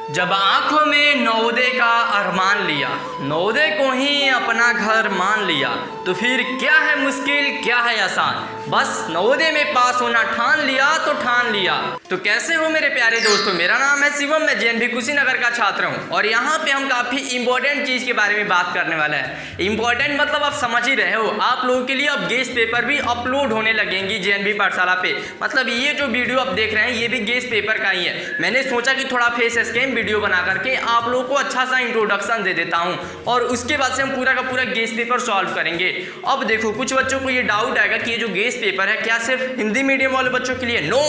जब आंखों में नवोदय का अरमान लिया, नवोदय को ही अपना घर मान लिया, तो फिर क्या है मुश्किल क्या है आसान, बस नवोदय में पास होना ठान लिया तो ठान लिया। तो कैसे हो मेरे प्यारे दोस्तों, मेरा नाम है शिवम, मैं JNV कुशीनगर का छात्र हूं और यहाँ पे हम काफ़ी इंपॉर्टेंट चीज़ के बारे में बात करने वाले हैं। इंपॉर्टेंट मतलब आप समझ ही रहे हो, आप लोगों के लिए अब गेस्ट पेपर भी अपलोड होने लगेंगी JNV पाठशाला पे। मतलब ये जो वीडियो आप देख रहे हैं ये भी गेस्ट पेपर का ही है। मैंने सोचा कि थोड़ा फेस स्कैन वीडियो बना करके आप लोगों को अच्छा सा इंट्रोडक्शन दे देता हूं और उसके बाद से हम पूरा का पूरा गेस्ट पेपर सॉल्व करेंगे। अब देखो, कुछ बच्चों को ये डाउट आएगा कि ये जो गेस्ट पेपर है क्या सिर्फ हिंदी मीडियम वाले बच्चों के लिए? नो,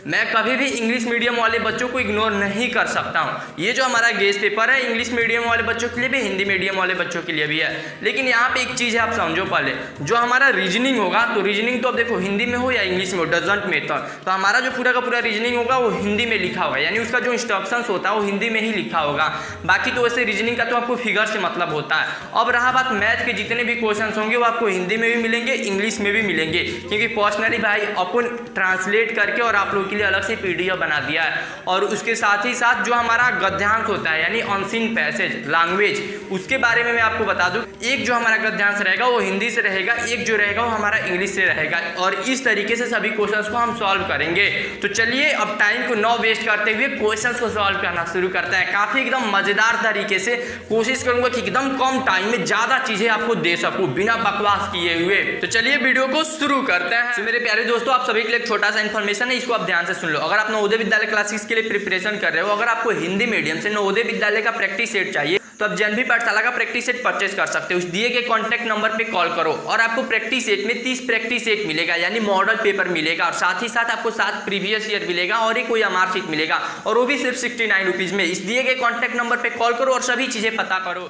मैं कभी भी इंग्लिश मीडियम वाले बच्चों को इग्नोर नहीं कर सकता हूँ। ये जो हमारा गेस्ट पेपर है इंग्लिश मीडियम वाले बच्चों के लिए भी, हिंदी मीडियम वाले बच्चों के लिए भी है। लेकिन यहाँ पे एक चीज़ है, आप समझो पहले, जो हमारा रीजनिंग होगा, तो रीजनिंग तो अब देखो हिंदी में हो या इंग्लिश में हो, डजंट मैटर। तो हमारा जो पूरा का पूरा रीजनिंग होगा वो हिंदी में लिखा होगा, यानी उसका जो इंस्ट्रक्शंस होता है वो हिंदी में ही लिखा होगा। बाकी तो वैसे रीजनिंग का तो आपको फिगर से मतलब होता है। अब रहा बात मैथ के, जितने भी क्वेश्चन होंगे वो आपको हिंदी में भी मिलेंगे, इंग्लिश में भी मिलेंगे, क्योंकि पर्सनली भाई अपन ट्रांसलेट करके और आप लोगों के लिए अलग से PDF बना दिया है। और उसके साथ ही साथ जो हमारा गद्यांश होता है यानी अनसीन पैसेज लैंग्वेज, उसके बारे में मैं आपको बता दूं, एक जो हमारा गद्यांश रहेगा वो हिंदी से रहेगा, एक जो रहेगा वो हमारा इंग्लिश से रहेगा, और इस तरीके से सभी क्वेश्चंस को हम सॉल्व करेंगे। तो चलिए अब टाइम को न वेस्ट करते हुए क्वेश्चंस को सॉल्व करना शुरू करते हैं। काफी एकदम मजेदार तरीके से कोशिश करूंगा कि एकदम कम टाइम में ज्यादा चीजें आपको दे सकूं बिना बकवास किए हुए। तो चलिए वीडियो को शुरू करते हैं। तो मेरे प्यारे दोस्तों, आप सभी के लिए एक छोटा सा इन्फॉर्मेशन है, इसको आप ध्यान से सुन लो। अगर आप नवोदय विद्यालय क्लासेस के लिए प्रिपरेशन कर रहे हो, अगर आपको हिंदी मीडियम से नवोदय विद्यालय का प्रैक्टिस सेट चाहिए तो आप JNV पाठशाला का प्रैक्टिस सेट परचेस कर सकते हो। उस दिए गए कॉन्टैक्ट नंबर पे कॉल करो और आपको प्रैक्टिस सेट में 30 प्रैक्टिस सेट मिलेगा, यानी मॉडल पेपर मिलेगा, और साथ ही साथ आपको 7 प्रीवियस ईयर मिलेगा और एक कोई मार्क शीट मिलेगा, और वो भी सिर्फ 69 रुपीज़ में। इस दिए गए कॉन्टैक्ट नंबर पे कॉल करो और सभी चीज़ें पता करो।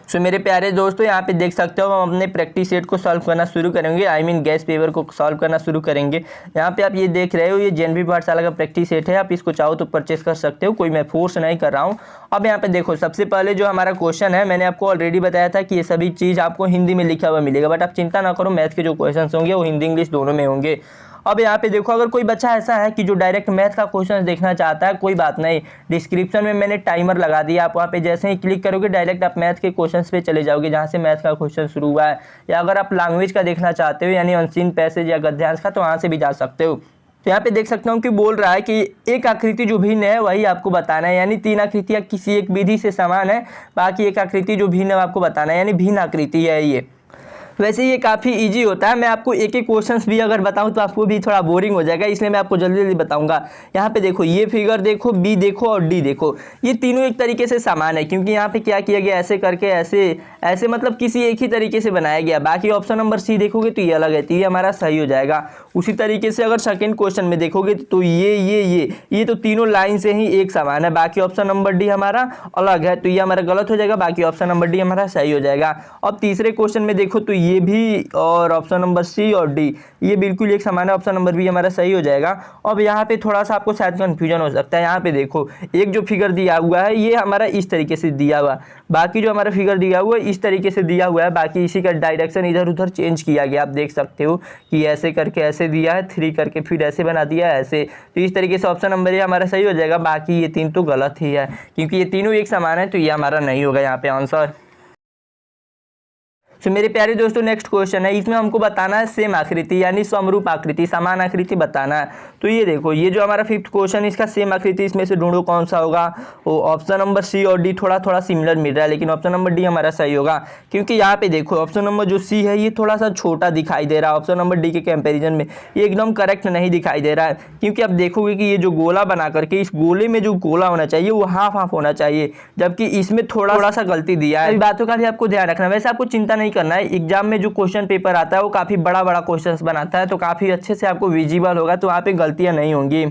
सो मेरे प्यारे दोस्तों, यहाँ पे देख सकते हो हम अपने प्रैक्टिस सेट को सॉल्व करना शुरू करेंगे, आई मीन गेस्ट पेपर को सॉल्व करना शुरू करेंगे। यहाँ पे आप ये देख रहे हो, ये JNV पाठशाला का प्रैक्टिस सेट है, आप इसको चाहो तो परचेस कर सकते हो, कोई मैं फोर्स नहीं कर रहा हूँ। अब यहाँ पे देखो, सबसे पहले जो हमारा क्वेश्चन है, मैंने आपको ऑलरेडी बताया था कि ये सभी चीज़ आपको हिंदी में लिखा हुआ मिलेगा, बट आप चिंता ना करो, मैथ के जो क्वेश्चन होंगे वो हिंदी इंग्लिश दोनों में होंगे। अब यहाँ पे देखो, अगर कोई बच्चा ऐसा है कि जो डायरेक्ट मैथ का क्वेश्चन देखना चाहता है, कोई बात नहीं, डिस्क्रिप्शन में मैंने टाइमर लगा दिया, आप वहाँ पे जैसे ही क्लिक करोगे डायरेक्ट आप मैथ के क्वेश्चंस पे चले जाओगे जहाँ से मैथ का क्वेश्चन शुरू हुआ है। या अगर आप लैंग्वेज का देखना चाहते हो यानी अनसीन पैसेज या गद्यांश का, तो वहाँ से भी जा सकते हो। तो यहाँ पे देख सकता हूँ कि बोल रहा है कि एक आकृति जो भिन्न है वही आपको बताना है, यानी 3 आकृतियाँ किसी एक विधि से समान है, बाकी एक आकृति जो भिन्न है आपको बताना है, यानी भिन्न आकृति है ये। वैसे ये काफ़ी इजी होता है, मैं आपको एक एक क्वेश्चंस भी अगर बताऊं तो आपको भी थोड़ा बोरिंग हो जाएगा, इसलिए मैं आपको जल्दी जल्दी बताऊंगा। यहाँ पे देखो, ये फिगर देखो, बी देखो और डी देखो, ये तीनों एक तरीके से समान है, क्योंकि यहाँ पे क्या किया गया, ऐसे करके ऐसे ऐसे मतलब किसी एक ही तरीके से बनाया गया। बाकी ऑप्शन नंबर सी देखोगे तो ये अलग है, तो ये हमारा सही हो जाएगा। उसी तरीके से अगर सेकेंड क्वेश्चन में देखोगे तो ये तो तीनों लाइन से ही एक समान है, बाकी ऑप्शन नंबर डी हमारा अलग है, तो ये हमारा गलत हो जाएगा, बाकी ऑप्शन नंबर डी हमारा सही हो जाएगा। अब तीसरे क्वेश्चन में देखो तो ये भी और ऑप्शन नंबर सी और डी ये बिल्कुल एक समान है, ऑप्शन नंबर बी हमारा सही हो जाएगा। अब यहाँ पे थोड़ा सा आपको शायद कंफ्यूजन हो सकता है। यहाँ पे देखो, एक जो फिगर दिया हुआ है ये हमारा इस तरीके से दिया हुआ, बाकी जो हमारा फिगर दिया हुआ है इस तरीके से दिया हुआ है, बाकी इसी का डायरेक्शन इधर उधर चेंज किया गया। आप देख सकते हो कि ऐसे करके ऐसे दिया है, 3 करके फिर ऐसे बना दिया है ऐसे, तो इस तरीके से ऑप्शन नंबर ये हमारा सही हो जाएगा। बाकी ये 3 तो गलत ही है, क्योंकि ये तीनों एक समान है, तो ये हमारा नहीं होगा यहाँ पे आंसर। तो मेरे प्यारे दोस्तों, नेक्स्ट क्वेश्चन है, इसमें हमको बताना है सेम आकृति यानी समरूप आकृति, समान आकृति बताना है। तो ये देखो, ये जो हमारा 5th क्वेश्चन, इसका सेम आकृति इसमें से ढूंढो कौन सा होगा। वो ऑप्शन नंबर सी और डी थोड़ा थोड़ा सिमिलर मिल रहा है, लेकिन ऑप्शन नंबर डी हमारा सही होगा, क्योंकि यहाँ पे देखो ऑप्शन नंबर जो सी है ये थोड़ा सा छोटा दिखाई दे रहा है ऑप्शन नंबर डी के कंपेरिजन में, ये एकदम करेक्ट नहीं दिखाई दे रहा है। क्योंकि आप देखोगे कि ये जो गोला बना करके, इस गोले में जो गोला होना चाहिए वो हाफ हाफ होना चाहिए, जबकि इसमें थोड़ा सा गलती दिया है। इस बातों का भी आपको ध्यान रखना। वैसे आपको चिंता नहीं करना है, एग्जाम में जो क्वेश्चन पेपर आता है वो काफी बड़ा बड़ा क्वेश्चंस बनाता है, तो काफी अच्छे से आपको विजिबल होगा, तो वहाँ पे गलतियां नहीं होंगी।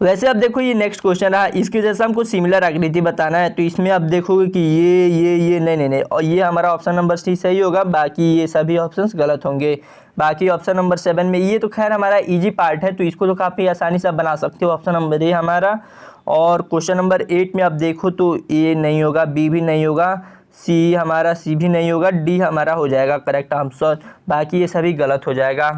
वैसे अब देखो, ये नेक्स्ट क्वेश्चन है, इसके जैसा हमको सिमिलर आकृति बताना है। तो इसमें आप देखोगे कि ये नहीं, और ये हमारा ऑप्शन नंबर सी सही होगा, बाकी ये सभी ऑप्शंस गलत होंगे। बाकी ऑप्शन नंबर 7 में ये तो खैर हमारा इजी पार्ट है, तो इसको तो काफ़ी आसानी से आप बना सकते हो, ऑप्शन नंबर ए हमारा। और क्वेश्चन नंबर 8 में आप देखो तो ए नहीं होगा, बी भी नहीं होगा, सी हमारा सी भी नहीं होगा, डी हमारा हो जाएगा करेक्ट आंसर, बाकी ये सभी गलत हो जाएगा।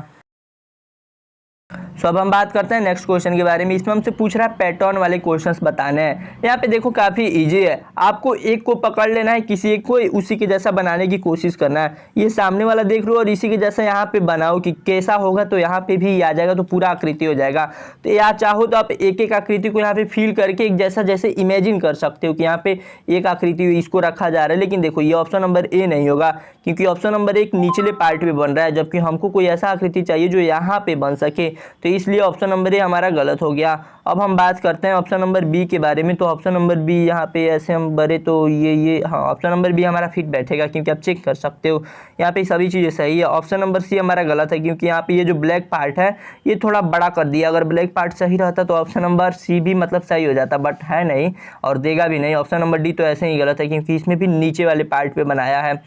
सो अब हम बात करते हैं नेक्स्ट क्वेश्चन के बारे में। इसमें हमसे पूछ रहा है पैटर्न वाले क्वेश्चंस बताने हैं। यहाँ पे देखो काफ़ी इजी है, आपको एक को पकड़ लेना है, किसी एक को उसी के जैसा बनाने की कोशिश करना है। ये सामने वाला देख लो और इसी के जैसा यहाँ पे बनाओ कि कैसा होगा, तो यहाँ पे भी आ जाएगा, तो पूरा आकृति हो जाएगा। तो या चाहो तो आप एक एक आकृति को यहाँ पे फील करके एक जैसा जैसे इमेजिन कर सकते हो कि यहाँ पे एक आकृति इसको रखा जा रहा है। लेकिन देखो ये ऑप्शन नंबर ए नहीं होगा, क्योंकि ऑप्शन नंबर एक निचले पार्ट पे बन रहा है, जबकि हमको कोई ऐसा आकृति चाहिए जो यहाँ पे बन सके, तो इसलिए ऑप्शन नंबर ए हमारा गलत हो गया। अब हम बात करते हैं ऑप्शन नंबर बी के बारे में। तो ऑप्शन नंबर बी यहाँ पे ऐसे हम बड़े तो ये हाँ ऑप्शन नंबर बी हमारा फिट बैठेगा, क्योंकि आप चेक कर सकते हो यहाँ पे सभी चीज़ें सही है। ऑप्शन नंबर सी हमारा गलत है, क्योंकि यहाँ पे ये जो ब्लैक पार्ट है ये थोड़ा बड़ा कर दिया। अगर ब्लैक पार्ट सही रहता तो ऑप्शन नंबर सी भी मतलब सही हो जाता, बट है नहीं और देगा भी नहीं। ऑप्शन नंबर डी तो ऐसे ही गलत है, क्योंकि इसमें भी नीचे वाले पार्ट पे बनाया है।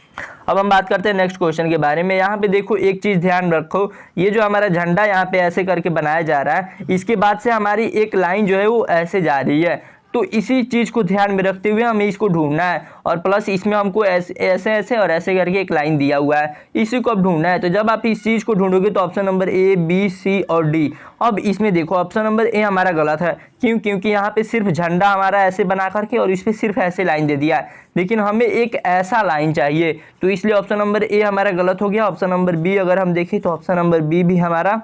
अब हम बात करते हैं नेक्स्ट क्वेश्चन के बारे में। यहाँ पे देखो एक चीज़ ध्यान रखो, ये जो हमारा झंडा यहाँ पे ऐसे करके बनाया जा रहा है, इसके बाद से हमारी एक लाइन जो है वो ऐसे जा रही है। तो इसी चीज़ को ध्यान में रखते हुए हमें इसको ढूंढना है, और प्लस इसमें हमको ऐसे ऐसे और ऐसे करके एक लाइन दिया हुआ है, इसी को अब ढूंढना है। तो जब आप इस चीज़ को ढूंढोगे तो ऑप्शन नंबर ए, बी, सी और डी। अब इसमें देखो ऑप्शन नंबर ए हमारा गलत है, क्यों? क्योंकि यहाँ पे सिर्फ झंडा हमारा ऐसे बना करके और इस पर सिर्फ ऐसे लाइन दे दिया है, लेकिन हमें एक ऐसा लाइन चाहिए, तो इसलिए ऑप्शन नंबर ए हमारा गलत हो गया। ऑप्शन नंबर बी अगर हम देखें तो ऑप्शन नंबर बी भी हमारा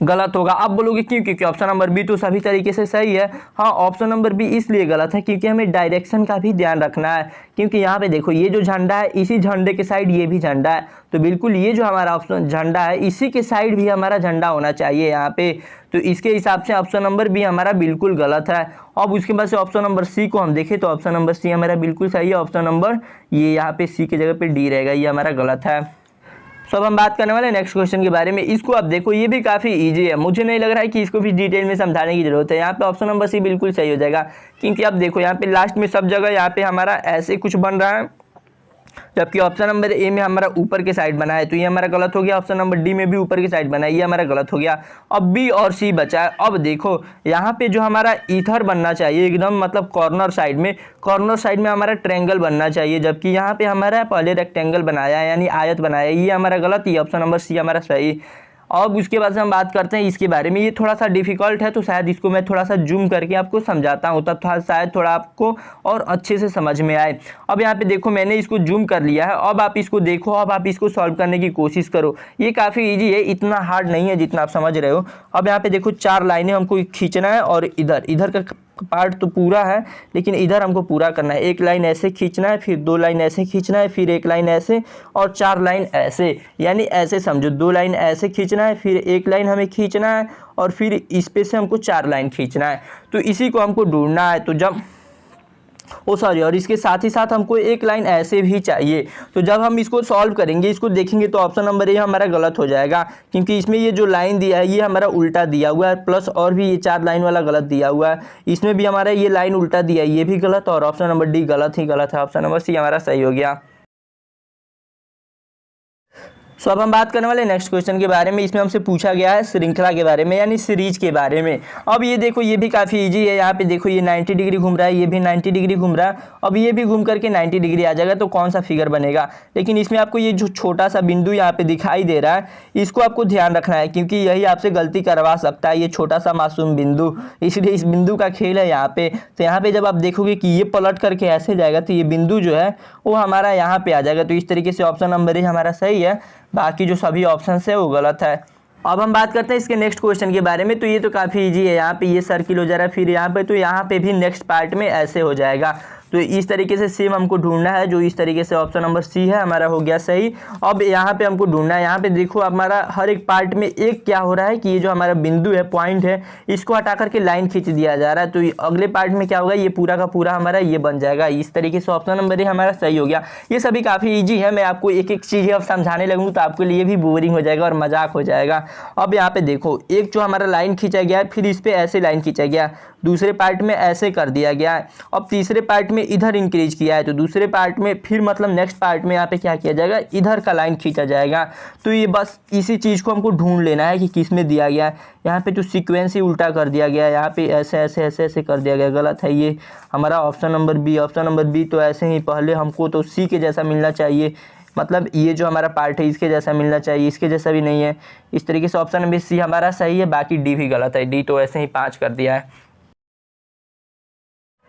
गलत होगा। अब बोलोगे क्यों? क्योंकि ऑप्शन नंबर बी तो सभी तरीके से सही है। हाँ, ऑप्शन नंबर बी इसलिए गलत है क्योंकि हमें डायरेक्शन का भी ध्यान रखना है, क्योंकि यहाँ पे देखो ये जो झंडा है इसी झंडे के साइड ये भी झंडा है, तो बिल्कुल ये जो हमारा ऑप्शन झंडा है इसी के साइड भी हमारा झंडा होना चाहिए यहाँ पे। तो इसके हिसाब से ऑप्शन नंबर बी हमारा बिल्कुल गलत है। अब उसके बाद से ऑप्शन नंबर सी को हम देखें तो ऑप्शन नंबर सी हमारा बिल्कुल सही है। ऑप्शन नंबर ये यहाँ पे सी की जगह पे डी रहेगा, ये हमारा गलत है। सो अब हम बात करने वाले नेक्स्ट क्वेश्चन के बारे में। इसको आप देखो ये भी काफ़ी इजी है, मुझे नहीं लग रहा है कि इसको भी डिटेल में समझाने की जरूरत है। यहाँ पे ऑप्शन नंबर सी बिल्कुल सही हो जाएगा, क्योंकि आप देखो यहाँ पे लास्ट में सब जगह यहाँ पे हमारा ऐसे कुछ बन रहा है, जबकि ऑप्शन नंबर ए में हमारा ऊपर के साइड बना है, तो ये हमारा गलत हो गया। ऑप्शन नंबर डी में भी ऊपर की साइड बना है, ये हमारा गलत हो गया। अब बी और सी बचा है। अब देखो यहाँ पे जो हमारा ईथर बनना चाहिए एकदम मतलब कॉर्नर साइड में हमारा ट्रायंगल बनना चाहिए, जबकि यहाँ पे हमारा पहले रेक्टेंगल बनाया है यानी आयत बनाया है, ये हमारा गलत। ये ऑप्शन नंबर सी हमारा सही। अब उसके बाद से हम बात करते हैं इसके बारे में। ये थोड़ा सा डिफिकल्ट है, तो शायद इसको मैं थोड़ा सा जूम करके आपको समझाता हूँ, तब शायद थोड़ा आपको और अच्छे से समझ में आए। अब यहाँ पे देखो मैंने इसको जूम कर लिया है, अब आप इसको देखो, अब आप इसको सॉल्व करने की कोशिश करो। ये काफ़ी इजी है, इतना हार्ड नहीं है जितना आप समझ रहे हो। अब यहाँ पे देखो 4 लाइनें हमको खींचना है, और इधर का पार्ट तो पूरा है लेकिन इधर हमको पूरा करना है। एक लाइन ऐसे खींचना है, फिर 2 लाइन ऐसे खींचना है, फिर एक लाइन ऐसे और 4 लाइन ऐसे, यानी ऐसे समझो 2 लाइन ऐसे खींचना है, फिर एक लाइन हमें खींचना है, और फिर इस पे से हमको 4 लाइन खींचना है। तो इसी को हमको ढूंढना है। तो जब और इसके साथ ही साथ हमको एक लाइन ऐसे भी चाहिए। तो जब हम इसको सॉल्व करेंगे, इसको देखेंगे, तो ऑप्शन नंबर ए हमारा गलत हो जाएगा, क्योंकि इसमें ये जो लाइन दिया है ये हमारा उल्टा दिया हुआ है, प्लस और भी ये 4 लाइन वाला गलत दिया हुआ है, इसमें भी हमारा ये लाइन उल्टा दिया है, ये भी गलत, और ऑप्शन नंबर डी गलत ही गलत है। ऑप्शन नंबर सी हमारा सही हो गया। सो अब हम बात करने वाले नेक्स्ट क्वेश्चन के बारे में। इसमें हमसे पूछा गया है श्रृंखला के बारे में यानी सीरीज के बारे में। अब ये देखो ये भी काफ़ी इजी है। यहाँ पे देखो ये 90 डिग्री घूम रहा है, ये भी 90 डिग्री घूम रहा है। अब ये भी घूम करके 90 डिग्री आ जाएगा, तो कौन सा फिगर बनेगा? लेकिन इसमें आपको ये जो छोटा सा बिंदु यहाँ पे दिखाई दे रहा है, इसको आपको ध्यान रखना है, क्योंकि यही आपसे गलती करवा सकता है, ये छोटा सा मासूम बिंदु। इसलिए इस बिंदु का खेल है यहाँ पे। तो यहाँ पे जब आप देखोगे कि ये पलट करके ऐसे जाएगा, तो ये बिंदु जो है वो हमारा यहाँ पे आ जाएगा। तो इस तरीके से ऑप्शन नंबर ए हमारा सही है, बाकी जो सभी ऑप्शन है वो गलत है। अब हम बात करते हैं इसके नेक्स्ट क्वेश्चन के बारे में। तो ये तो काफ़ी इजी है, यहाँ पे ये सर्किल हो जा रहा है, फिर यहाँ पे, तो यहाँ पे भी नेक्स्ट पार्ट में ऐसे हो जाएगा। तो इस तरीके से सेम हमको ढूंढना है, जो इस तरीके से ऑप्शन नंबर सी है हमारा हो गया सही। अब यहाँ पे हमको ढूंढना है, यहाँ पे देखो हमारा हर एक पार्ट में एक क्या हो रहा है कि ये जो हमारा बिंदु है, पॉइंट है, इसको हटा करके लाइन खींच दिया जा रहा है। तो अगले पार्ट में क्या होगा, ये पूरा का पूरा हमारा ये बन जाएगा। इस तरीके से ऑप्शन नंबर ए हमारा सही हो गया। ये सभी काफ़ी ईजी है, मैं आपको एक एक चीज़ अब समझाने लगूँ तो आपके लिए भी बोरिंग हो जाएगा और मजाक हो जाएगा। अब यहाँ पे देखो एक जो हमारा लाइन खींचा गया है, फिर इस पर ऐसे लाइन खींचा गया, दूसरे पार्ट में ऐसे कर दिया गया है। अब तीसरे पार्ट में इधर इंक्रीज किया है, तो दूसरे पार्ट में फिर मतलब नेक्स्ट पार्ट में यहाँ पे क्या किया जाएगा, इधर का लाइन खींचा जाएगा। तो ये बस इसी चीज़ को हमको ढूंढ लेना है कि किस में दिया गया है। यहाँ पे जो सीक्वेंस ही उल्टा कर दिया गया है, यहाँ पे ऐसे ऐसे ऐसे ऐसे कर दिया गया, गलत है ये हमारा option number B. Option number B तो ऐसे ही पहले हमको तो सी के जैसा मिलना चाहिए, मतलब ये जो हमारा पार्ट है इसके जैसा मिलना चाहिए, इसके जैसा भी नहीं है। इस तरीके से ऑप्शन नंबर सी हमारा सही है, बाकी डी भी गलत है। डी तो ऐसे ही 5 कर दिया है।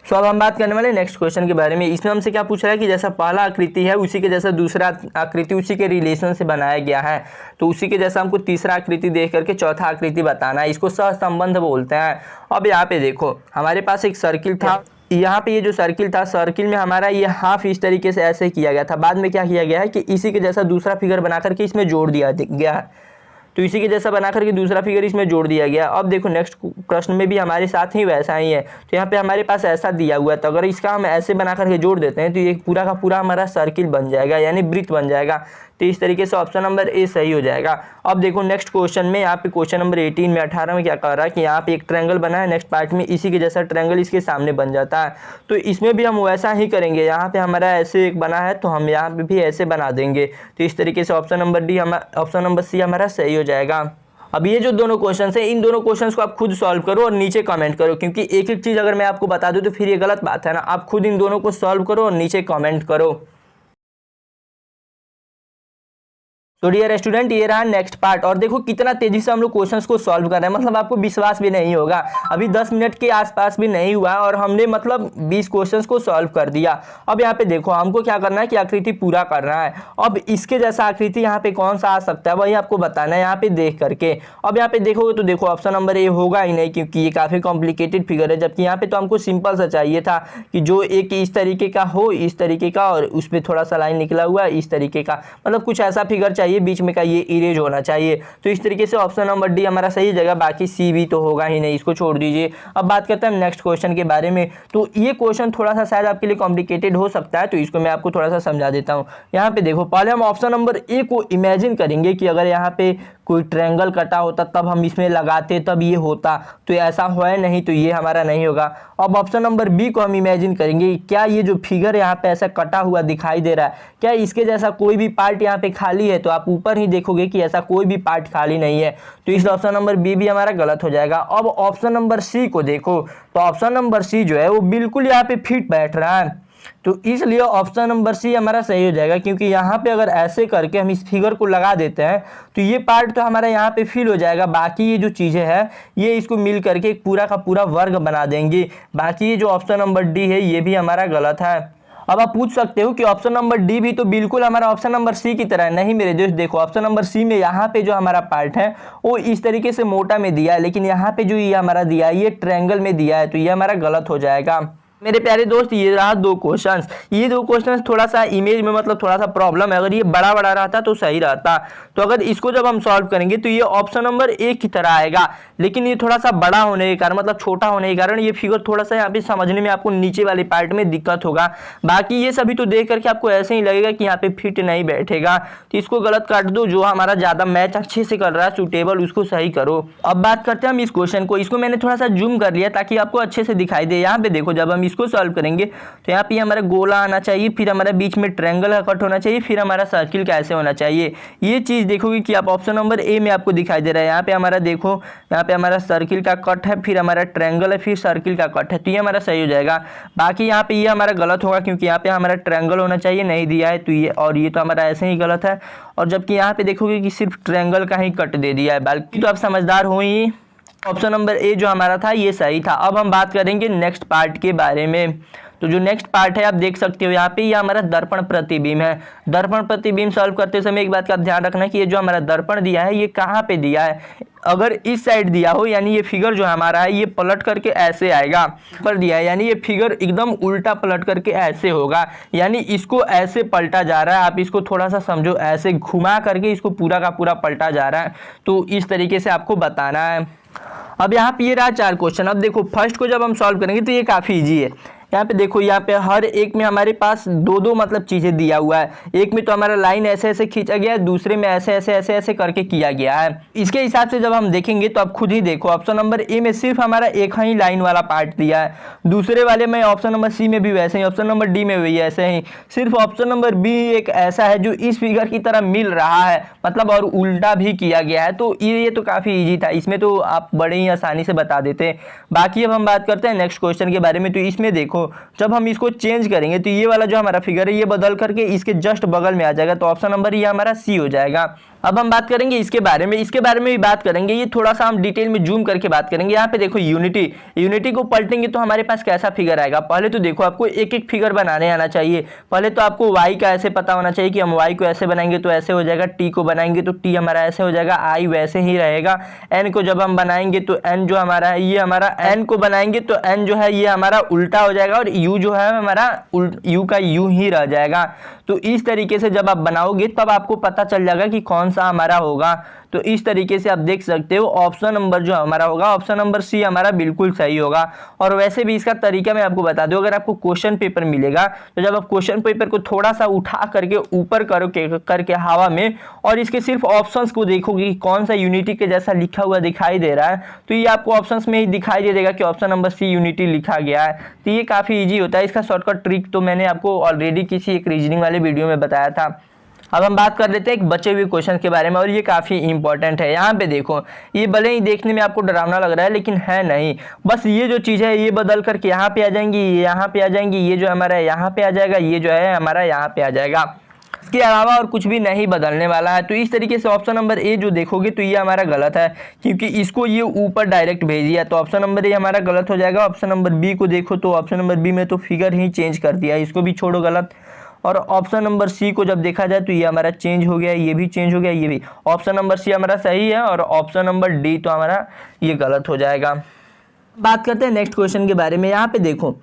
सो अब हम बात करने वाले नेक्स्ट क्वेश्चन के बारे में। इसमें हमसे क्या पूछ रहा है कि जैसा पहला आकृति है उसी के जैसा दूसरा आकृति उसी के रिलेशन से बनाया गया है, तो उसी के जैसा हमको तीसरा आकृति देख करके चौथा आकृति बताना है। इसको सहसंबंध बोलते हैं। अब यहाँ पे देखो हमारे पास एक सर्किल था, यहाँ पे ये जो सर्किल था, सर्किल में हमारा ये हाफ इस तरीके से ऐसे किया गया था। बाद में क्या किया गया है कि इसी के जैसा दूसरा फिगर बना करके इसमें जोड़ दिया गया है, तो इसी के जैसा बना करके दूसरा फिगर इसमें जोड़ दिया गया। अब देखो नेक्स्ट प्रश्न में भी हमारे साथ ही वैसा ही है, तो यहाँ पे हमारे पास ऐसा दिया हुआ है, तो अगर इसका हम ऐसे बना करके जोड़ देते हैं तो ये पूरा का पूरा हमारा सर्किल बन जाएगा, यानी वृत्त बन जाएगा। तो इस तरीके से ऑप्शन नंबर ए सही हो जाएगा। अब देखो नेक्स्ट क्वेश्चन में, यहाँ पे क्वेश्चन नंबर 18 में 18 में क्या कह रहा है कि यहाँ पे एक ट्रायंगल बना है, नेक्स्ट पार्ट में इसी के जैसा ट्रायंगल इसके सामने बन जाता है। तो इसमें भी हम वैसा ही करेंगे, यहाँ पे हमारा ऐसे एक बना है तो हम यहाँ पे भी ऐसे बना देंगे। तो इस तरीके से ऑप्शन नंबर सी हमारा सही हो जाएगा। अब ये जो दोनों क्वेश्चंस हैं, इन दोनों क्वेश्चंस को आप खुद सॉल्व करो और नीचे कमेंट करो, क्योंकि एक एक चीज़ अगर मैं आपको बता दूं तो फिर ये गलत बात है ना। आप खुद इन दोनों को सॉल्व करो और नीचे कमेंट करो। तो डियर स्टूडेंट, ये रहा नेक्स्ट पार्ट। और देखो कितना तेजी से हम लोग क्वेश्चंस को सॉल्व कर रहे हैं, मतलब आपको विश्वास भी नहीं होगा। अभी 10 मिनट के आसपास भी नहीं हुआ और हमने मतलब 20 क्वेश्चंस को सॉल्व कर दिया। अब यहाँ पे देखो हमको क्या करना है कि आकृति पूरा करना है। अब इसके जैसा आकृति यहाँ पे कौन सा आ सकता है वही आपको बताना है यहाँ पे देख करके। अब यहाँ पे देखोगे तो देखो ऑप्शन नंबर ए होगा ही नहीं, क्योंकि ये काफ़ी कॉम्प्लिकेटेड फिगर है। जबकि यहाँ पे तो हमको सिंपल सा चाहिए था कि जो एक इस तरीके का हो, इस तरीके का, और उस पर थोड़ा सा लाइन निकला हुआ है इस तरीके का, मतलब कुछ ऐसा फिगर चाहिए, बीच में का ये इरेज होना चाहिए। तो इस तरीके से ऑप्शन नंबर डी हमारा सही जगह, बाकी सी भी तो होगा ही नहीं, इसको छोड़ दीजिए। अब बात करते हैं नेक्स्ट क्वेश्चन के बारे में। तो ये क्वेश्चन थोड़ा सा शायद आपके लिए कॉम्प्लिकेटेड हो सकता है, तो इसको मैं आपको थोड़ा सा समझा देता हूँ। यहाँ पे देखो पहले हम ऑप्शन नंबर ए को इमेजिन करेंगे कि अगर यहाँ पे कोई ट्रायंगल कटा होता तब हम इसमें लगाते तब ये होता, तो ऐसा है नहीं, तो ये हमारा नहीं होगा। अब ऑप्शन नंबर बी को हम इमेजिन करेंगे, क्या ये जो फिगर यहाँ पे ऐसा कटा हुआ दिखाई दे रहा है, क्या इसके जैसा कोई भी पार्ट यहाँ पे खाली है, तो आप ऊपर ही देखोगे कि ऐसा कोई भी पार्ट खाली नहीं है। तो इस ऑप्शन नंबर बी भी हमारा गलत हो जाएगा। अब ऑप्शन नंबर सी को देखो, तो ऑप्शन नंबर सी जो है वो बिल्कुल यहाँ पे फिट बैठ रहा है, तो इसलिए ऑप्शन नंबर सी हमारा सही हो जाएगा। क्योंकि यहाँ पे अगर ऐसे करके हम इस फिगर को लगा देते हैं तो ये पार्ट तो हमारा यहाँ पे फिल हो जाएगा, बाकी ये जो चीज़ें हैं ये इसको मिल करके एक पूरा का पूरा वर्ग बना देंगी। बाकी ये जो ऑप्शन नंबर डी है ये भी हमारा गलत है। अब आप पूछ सकते हो कि ऑप्शन नंबर डी भी तो बिल्कुल हमारा ऑप्शन नंबर सी की तरह है। नहीं मेरे दोस्त, देखो ऑप्शन नंबर सी में यहाँ पे जो हमारा पार्ट है वो इस तरीके से मोटा में दिया है, लेकिन यहाँ पे जो ये हमारा दिया है ये ट्रायंगल में दिया है, तो ये हमारा गलत हो जाएगा। मेरे प्यारे दोस्त, ये रहा दो क्वेश्चंस। ये दो क्वेश्चंस थोड़ा सा इमेज में मतलब थोड़ा सा प्रॉब्लम है, अगर ये बड़ा बड़ा रहता तो सही रहता। तो अगर इसको जब हम सॉल्व करेंगे तो ये ऑप्शन नंबर ए की तरह आएगा, लेकिन ये थोड़ा सा बड़ा होने के कारण, मतलब छोटा होने के कारण ये फिगर थोड़ा सा यहाँ पे समझने में आपको नीचे वाले पार्ट में दिक्कत होगा। बाकी ये सभी तो देख करके आपको ऐसे ही लगेगा कि यहाँ पे फिट नहीं बैठेगा, तो इसको गलत काट दो। जो हमारा ज़्यादा मैच अच्छे से कर रहा है सूटेबल, उसको सही करो। अब बात करते हैं हम इस क्वेश्चन को। इसको मैंने थोड़ा सा जूम कर लिया ताकि आपको अच्छे से दिखाई दे। यहाँ पे देखो जब हम इसको सॉल्व करेंगे तो यहाँ पे हमारा गोला आना चाहिए, फिर हमारा बीच में ट्रायंगल का कट होना चाहिए, फिर हमारा सर्किल कैसे होना चाहिए। ये चीज़ देखोगे कि आप ऑप्शन नंबर ए में आपको दिखाई दे रहा है। यहाँ पे हमारा देखो, यहाँ पे हमारा सर्किल का कट है, फिर हमारा ट्रायंगल है, फिर सर्किल का कट है, तो ये हमारा सही हो जाएगा। बाकी यहाँ पे ये हमारा गलत होगा, क्योंकि यहाँ पे हमारा ट्रायंगल होना चाहिए, नहीं दिया है, तो ये और ये तो हमारा ऐसे ही गलत है। और जबकि यहाँ पे देखोगे कि सिर्फ ट्रायंगल का ही कट दे दिया है। बाकी तो आप समझदार हो ही। ऑप्शन नंबर ए जो हमारा था ये सही था। अब हम बात करेंगे नेक्स्ट पार्ट के बारे में। तो जो नेक्स्ट पार्ट है आप देख सकते हो यहाँ पे, ये हमारा दर्पण प्रतिबिंब है। दर्पण प्रतिबिंब सॉल्व करते समय एक बात का ध्यान रखना कि ये जो हमारा दर्पण दिया है ये कहाँ पे दिया है। अगर इस साइड दिया हो यानी ये फिगर जो हमारा है ये पलट करके ऐसे आएगा, पर दिया है यानी ये फिगर एकदम उल्टा पलट करके ऐसे होगा, यानी इसको ऐसे पलटा जा रहा है। आप इसको थोड़ा सा समझो, ऐसे घुमा करके इसको पूरा का पूरा पलटा जा रहा है, तो इस तरीके से आपको बताना है। अब यहाँ पे ये रहा 4 क्वेश्चन। अब देखो फर्स्ट को जब हम सॉल्व करेंगे तो ये काफ़ी ईजी है। यहाँ पे देखो, यहाँ पे हर एक में हमारे पास दो मतलब चीज़ें दिया हुआ है। एक में तो हमारा लाइन ऐसे ऐसे खींचा गया है, दूसरे में ऐसे ऐसे ऐसे ऐसे करके किया गया है। इसके हिसाब से जब हम देखेंगे तो आप खुद ही देखो, ऑप्शन नंबर ए में सिर्फ हमारा एक ही लाइन वाला पार्ट दिया है, दूसरे वाले में ऑप्शन नंबर सी में भी वैसे ही, ऑप्शन नंबर डी में भी ऐसे ही। सिर्फ ऑप्शन नंबर बी एक ऐसा है जो इस फिगर की तरह मिल रहा है, मतलब और उल्टा भी किया गया है। तो ये तो काफ़ी ईजी था, इसमें तो आप बड़े ही आसानी से बता देते। बाकी अब हम बात करते हैं नेक्स्ट क्वेश्चन के बारे में। तो इसमें देखो देखो जब हम इसको चेंज करेंगे तो ये वाला जो हमारा फिगर है ये बदल करके इसके जस्ट बगल में आ जाएगा, तो ऑप्शन नंबर ये हमारा सी हो जाएगा। अब हम बात करेंगे इसके बारे में भी बात करेंगे, ये थोड़ा सा हम डिटेल में जूम करके बात करेंगे। यहाँ पे देखो यूनिटी को पलटेंगे तो हमारे पास कैसा फिगर आएगा। पहले तो देखो आपको एक एक फिगर बनाने आना चाहिए। पहले तो आपको y का ऐसे पता होना चाहिए कि हम y को ऐसे बनाएंगे तो ऐसे हो जाएगा, t को बनाएंगे तो t हमारा ऐसे हो जाएगा, i वैसे ही रहेगा, n को जब हम बनाएंगे तो n जो हमारा है ये हमारा n को बनाएंगे तो n जो है ये हमारा उल्टा हो जाएगा और u जो है हमारा u का u ही रह जाएगा। तो इस तरीके से जब आप बनाओगे तब आपको पता चल जाएगा कि कौन सा हमारा होगा। तो इस तरीके से आप देख सकते हो ऑप्शन नंबर जो हमारा होगा ऑप्शन नंबर सी हमारा बिल्कुल सही होगा। और वैसे भी इसका तरीका मैं आपको बता दूं, अगर आपको क्वेश्चन पेपर मिलेगा तो जब आप क्वेश्चन पेपर को थोड़ा सा उठा करके ऊपर करके हवा में और इसके सिर्फ ऑप्शंस को देखोगे कि कौन सा यूनिटी के जैसा लिखा हुआ दिखाई दे रहा है तो ये आपको ऑप्शंस में ही दिखाई दे देगा कि ऑप्शन नंबर सी यूनिटी लिखा गया है। तो ये काफ़ी ईजी होता है। इसका शॉर्टकट ट्रिक तो मैंने आपको ऑलरेडी किसी एक रीजनिंग वाले वीडियो में बताया था। अब हम बात कर लेते हैं एक बचे हुए क्वेश्चन के बारे में और ये काफ़ी इंपॉर्टेंट है। यहाँ पे देखो ये भले ही देखने में आपको डरावना लग रहा है लेकिन है नहीं, बस ये जो चीज़ है ये बदल करके यहाँ पे आ जाएंगी, ये यहाँ पे आ जाएंगी, ये जो हमारा यहाँ पे आ जाएगा, ये जो है हमारा यहाँ पे आ जाएगा। इसके अलावा और कुछ भी नहीं बदलने वाला है। तो इस तरीके से ऑप्शन नंबर ए जो देखोगे तो ये हमारा गलत है क्योंकि इसको ये ऊपर डायरेक्ट भेज दिया, तो ऑप्शन नंबर ए हमारा गलत हो जाएगा। ऑप्शन नंबर बी को देखो तो ऑप्शन नंबर बी में तो फिगर ही चेंज कर दिया, इसको भी छोड़ो गलत। और ऑप्शन नंबर सी को जब देखा जाए तो ये हमारा चेंज हो गया, ये भी चेंज हो गया, ये भी। ऑप्शन नंबर सी हमारा सही है और ऑप्शन नंबर डी तो हमारा ये गलत हो जाएगा। बात करते हैं नेक्स्ट क्वेश्चन के बारे में। यहाँ पे देखो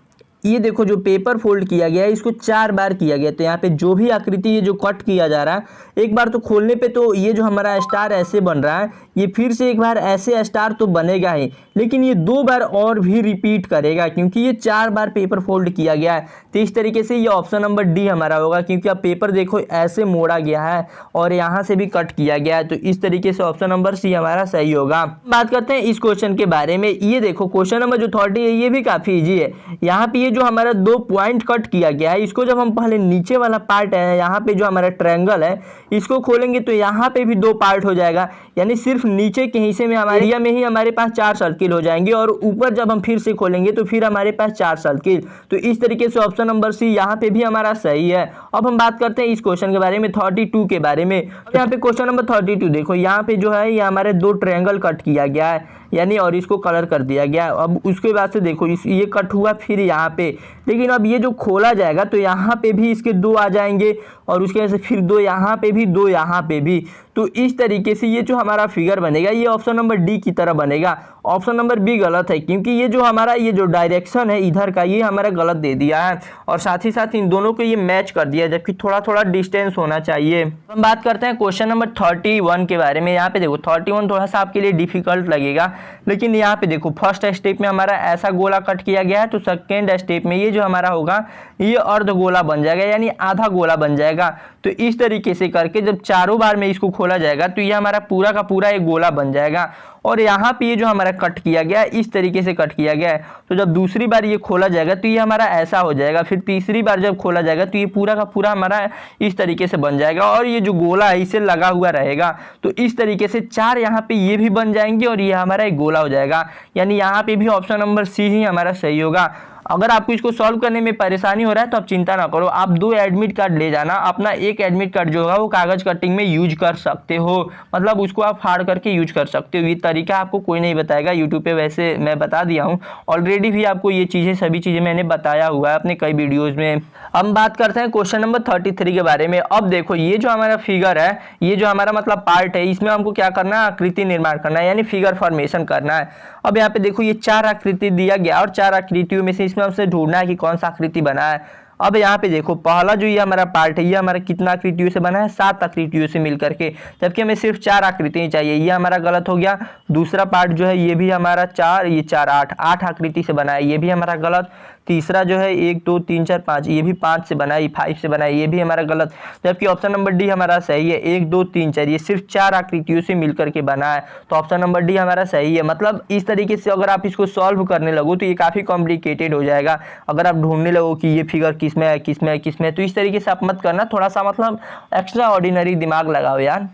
ये देखो जो पेपर फोल्ड किया गया है इसको 4 बार किया गया, तो यहाँ पे जो भी आकृति ये जो कट किया जा रहा है एक बार तो खोलने पे तो ये जो हमारा स्टार ऐसे बन रहा है, ये फिर से एक बार ऐसे स्टार तो बनेगा ही, लेकिन ये 2 बार और भी रिपीट करेगा क्योंकि ये 4 बार पेपर फोल्ड किया गया है। तो इस तरीके से ये ऑप्शन नंबर डी हमारा होगा क्योंकि अब पेपर देखो ऐसे मोड़ा गया है और यहाँ से भी कट किया गया है, तो इस तरीके से ऑप्शन नंबर सी हमारा सही होगा। बात करते हैं इस क्वेश्चन के बारे में। ये देखो क्वेश्चन नंबर जो 30 है ये भी काफ़ी ईजी है। यहाँ पे ये जो हमारा 2 पॉइंट कट किया गया है इसको जब हम पहले नीचे वाला पार्ट है यहाँ पे जो हमारा ट्रायंगल है इसको खोलेंगे तो यहाँ पे भी 2 पार्ट हो जाएगा, यानी सिर्फ नीचे के हिस्से में हमारे एरिया में ही हमारे पास 4 सर्किल हो जाएंगे और ऊपर जब हम फिर से खोलेंगे तो फिर हमारे पास 4 सर्किल। तो इस तरीके से ऑप्शन नंबर सी यहाँ पे भी हमारा सही है। अब हम बात करते हैं इस क्वेश्चन के बारे में 32 के बारे में। यहाँ पे क्वेश्चन नंबर 32 देखो यहाँ पे जो है ये हमारे 2 ट्रायंगल कट किया गया है यानी और इसको कलर कर दिया गया। अब उसके बाद से देखो ये कट हुआ फिर यहाँ पे, लेकिन अब ये जो खोला जाएगा तो यहाँ पे भी इसके 2 आ जाएंगे और उसके बाद से फिर 2 यहाँ पे भी 2 यहाँ पे भी। तो इस तरीके से ये जो हमारा फिगर बनेगा ये ऑप्शन नंबर डी की तरह बनेगा। ऑप्शन नंबर बी गलत है क्योंकि ये जो हमारा ये जो डायरेक्शन है इधर का ये हमारा गलत दे दिया है और साथ ही साथ इन दोनों को ये मैच कर दिया जबकि थोड़ा थोड़ा डिस्टेंस होना चाहिए। हम बात करते हैं क्वेश्चन नंबर 31 के बारे में। यहाँ पे देखो 31 थोड़ा सा आपके लिए डिफिकल्ट लगेगा, लेकिन यहाँ पे देखो फर्स्ट स्टेप में हमारा ऐसा गोला कट किया गया है तो सेकेंड स्टेप में ये जो हमारा होगा ये अर्ध गोला बन जाएगा यानी आधा गोला बन जाएगा। तो इस तरीके से करके जब चारों बार में इसको खोला जाएगा तो ये हमारा पूरा का पूरा एक गोला बन जाएगा और यहाँ पे ये जो हमारा कट किया गया है इस तरीके से कट किया गया है। तो जब दूसरी बार ये खोला जाएगा तो ये हमारा ऐसा हो जाएगा, फिर तीसरी बार जब खोला जाएगा तो ये पूरा का पूरा हमारा इस तरीके से बन जाएगा और ये जो गोला है इसे लगा हुआ रहेगा। तो इस तरीके से 4 यहाँ पे ये भी बन जाएंगे और ये हमारा एक गोला हो जाएगा, यानी यहाँ पे भी ऑप्शन नंबर सी ही हमारा सही होगा। अगर आपको इसको सॉल्व करने में परेशानी हो रहा है तो आप चिंता ना करो, आप 2 एडमिट कार्ड ले जाना, अपना एक एडमिट कार्ड जो होगा वो कागज कटिंग में यूज कर सकते हो, मतलब उसको आप फाड़ करके यूज कर सकते हो। ये तरीका आपको कोई नहीं बताएगा यूट्यूब पे, वैसे मैं बता दिया हूँ ऑलरेडी भी आपको ये चीज़ें सभी चीज़ें मैंने बताया हुआ है अपने कई वीडियोज़ में। हम बात करते हैं क्वेश्चन नंबर 33 के बारे में। अब देखो ये जो हमारा फिगर है ये जो हमारा मतलब पार्ट है इसमें हमको क्या करना है, आकृति निर्माण करना है यानी फिगर फॉर्मेशन करना है। अब यहाँ पे देखो ये 4 आकृति दिया गया और 4 आकृतियों में से इसमें हमसे ढूंढना है कि कौन सा आकृति बना है। अब यहाँ पे देखो पहला जो ये हमारा पार्ट है ये हमारा कितना आकृतियों से बना है, 7 आकृतियों से मिल करके, जबकि हमें सिर्फ 4 आकृतियाँ चाहिए, ये हमारा गलत हो गया। दूसरा पार्ट जो है ये भी हमारा 4, ये 4 8 आकृति से बना है, ये भी हमारा गलत। तीसरा जो है 1 2 3 4 5 ये भी 5 से बना है, 5 से बना है, ये भी हमारा गलत। जबकि ऑप्शन नंबर डी हमारा सही है, 1 2 3 4 ये सिर्फ 4 आकृतियों से मिलकर के बना है, तो ऑप्शन नंबर डी हमारा सही है। मतलब इस तरीके से अगर आप इसको सॉल्व करने लगो तो ये काफ़ी कॉम्प्लिकेटेड हो जाएगा। अगर आप ढूंढने लगो कि ये फिगर किसमें है किसमें है किसमें है, तो इस तरीके से आप मत करना, थोड़ा सा मतलब एक्स्ट्रा ऑर्डिनरी दिमाग लगाओ यार।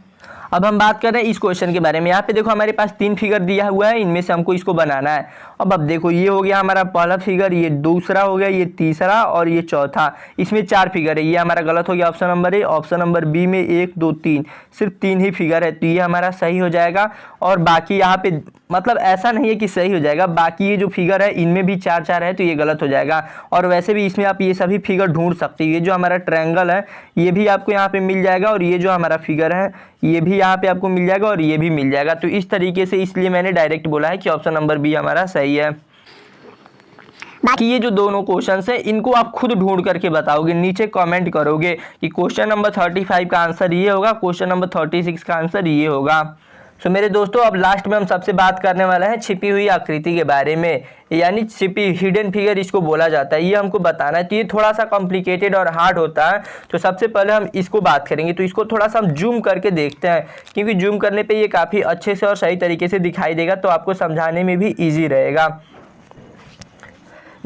अब हम बात कर रहे हैं इस क्वेश्चन के बारे में। यहाँ पे देखो हमारे पास 3 फिगर दिया हुआ है, इनमें से हमको इसको बनाना है। अब देखो ये हो गया हमारा पहला फिगर, ये दूसरा हो गया, ये तीसरा और ये चौथा। इसमें 4 फिगर है, ये हमारा गलत हो गया option number A. Option number B में 1 2 3 सिर्फ 3 ही फिगर है, तो ये हमारा सही हो जाएगा। और बाकी यहाँ पे मतलब ऐसा नहीं है कि सही हो जाएगा, बाकी ये जो फिगर है इनमें भी 4 4 है, तो ये गलत हो जाएगा। और वैसे भी इसमें आप ये सभी फिगर ढूंढ सकते हो, ये जो हमारा ट्रायंगल है ये भी आपको यहाँ पे मिल जाएगा, और ये जो हमारा फिगर है ये भी यहाँ पे आपको मिल जाएगा, और ये भी मिल जाएगा। तो इस तरीके से, इसलिए मैंने डायरेक्ट बोला है कि ऑप्शन नंबर बी हमारा सही है। बाकी ये जो दोनों क्वेश्चंस है इनको आप खुद ढूंढ करके बताओगे, नीचे कमेंट करोगे कि क्वेश्चन नंबर 35 का आंसर ये होगा, क्वेश्चन नंबर 36 का आंसर ये होगा। सो मेरे दोस्तों, अब लास्ट में हम सबसे बात करने वाले हैं छिपी हुई आकृति के बारे में, यानी छिपी हिडन फिगर इसको बोला जाता है। ये हमको बताना है, तो ये थोड़ा सा कॉम्प्लिकेटेड और हार्ड होता है। तो सबसे पहले हम इसको बात करेंगे, तो इसको थोड़ा सा हम जूम करके देखते हैं, क्योंकि जूम करने पे ये काफ़ी अच्छे से और सही तरीके से दिखाई देगा, तो आपको समझाने में भी ईजी रहेगा।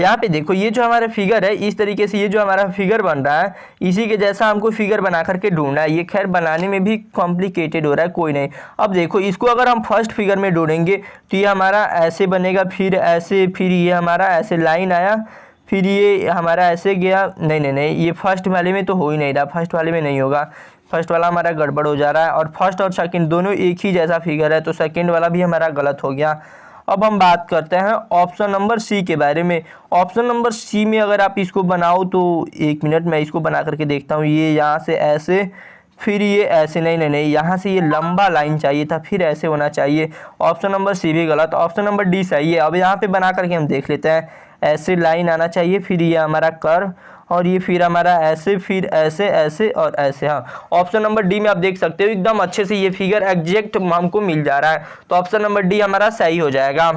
यहाँ पे देखो ये जो हमारा फिगर है, इस तरीके से ये जो हमारा फिगर बन रहा है, इसी के जैसा हमको फिगर बना करके ढूंढना है। ये खैर बनाने में भी कॉम्प्लिकेटेड हो रहा है, कोई नहीं। अब देखो इसको अगर हम फर्स्ट फिगर में ढूंढेंगे तो ये हमारा ऐसे बनेगा, फिर ऐसे, फिर ये हमारा ऐसे लाइन आया, फिर ये हमारा ऐसे गया। नहीं, ये फर्स्ट वाले में तो हो ही नहीं रहा, फर्स्ट वाले में नहीं होगा, फर्स्ट वाला हमारा गड़बड़ हो जा रहा है। और फर्स्ट और सेकंड दोनों एक ही जैसा फिगर है, तो सेकंड वाला भी हमारा गलत हो गया। अब हम बात करते हैं ऑप्शन नंबर सी के बारे में। ऑप्शन नंबर सी में अगर आप इसको बनाओ तो 1 मिनट मैं इसको बना करके देखता हूँ। ये यहाँ से ऐसे, फिर ये ऐसे, नहीं, यहाँ से ये लंबा लाइन चाहिए था, फिर ऐसे होना चाहिए। ऑप्शन नंबर सी भी गलत, ऑप्शन नंबर डी सही है। अब यहाँ पे बना करके हम देख लेते हैं, ऐसे लाइन आना चाहिए, फिर ये हमारा कर्व, और ये फिर हमारा ऐसे, फिर ऐसे, ऐसे और ऐसे। हाँ, ऑप्शन नंबर डी में आप देख सकते हो एकदम अच्छे से ये फिगर एग्जैक्ट हमको मिल जा रहा है, तो ऑप्शन नंबर डी हमारा सही हो जाएगा।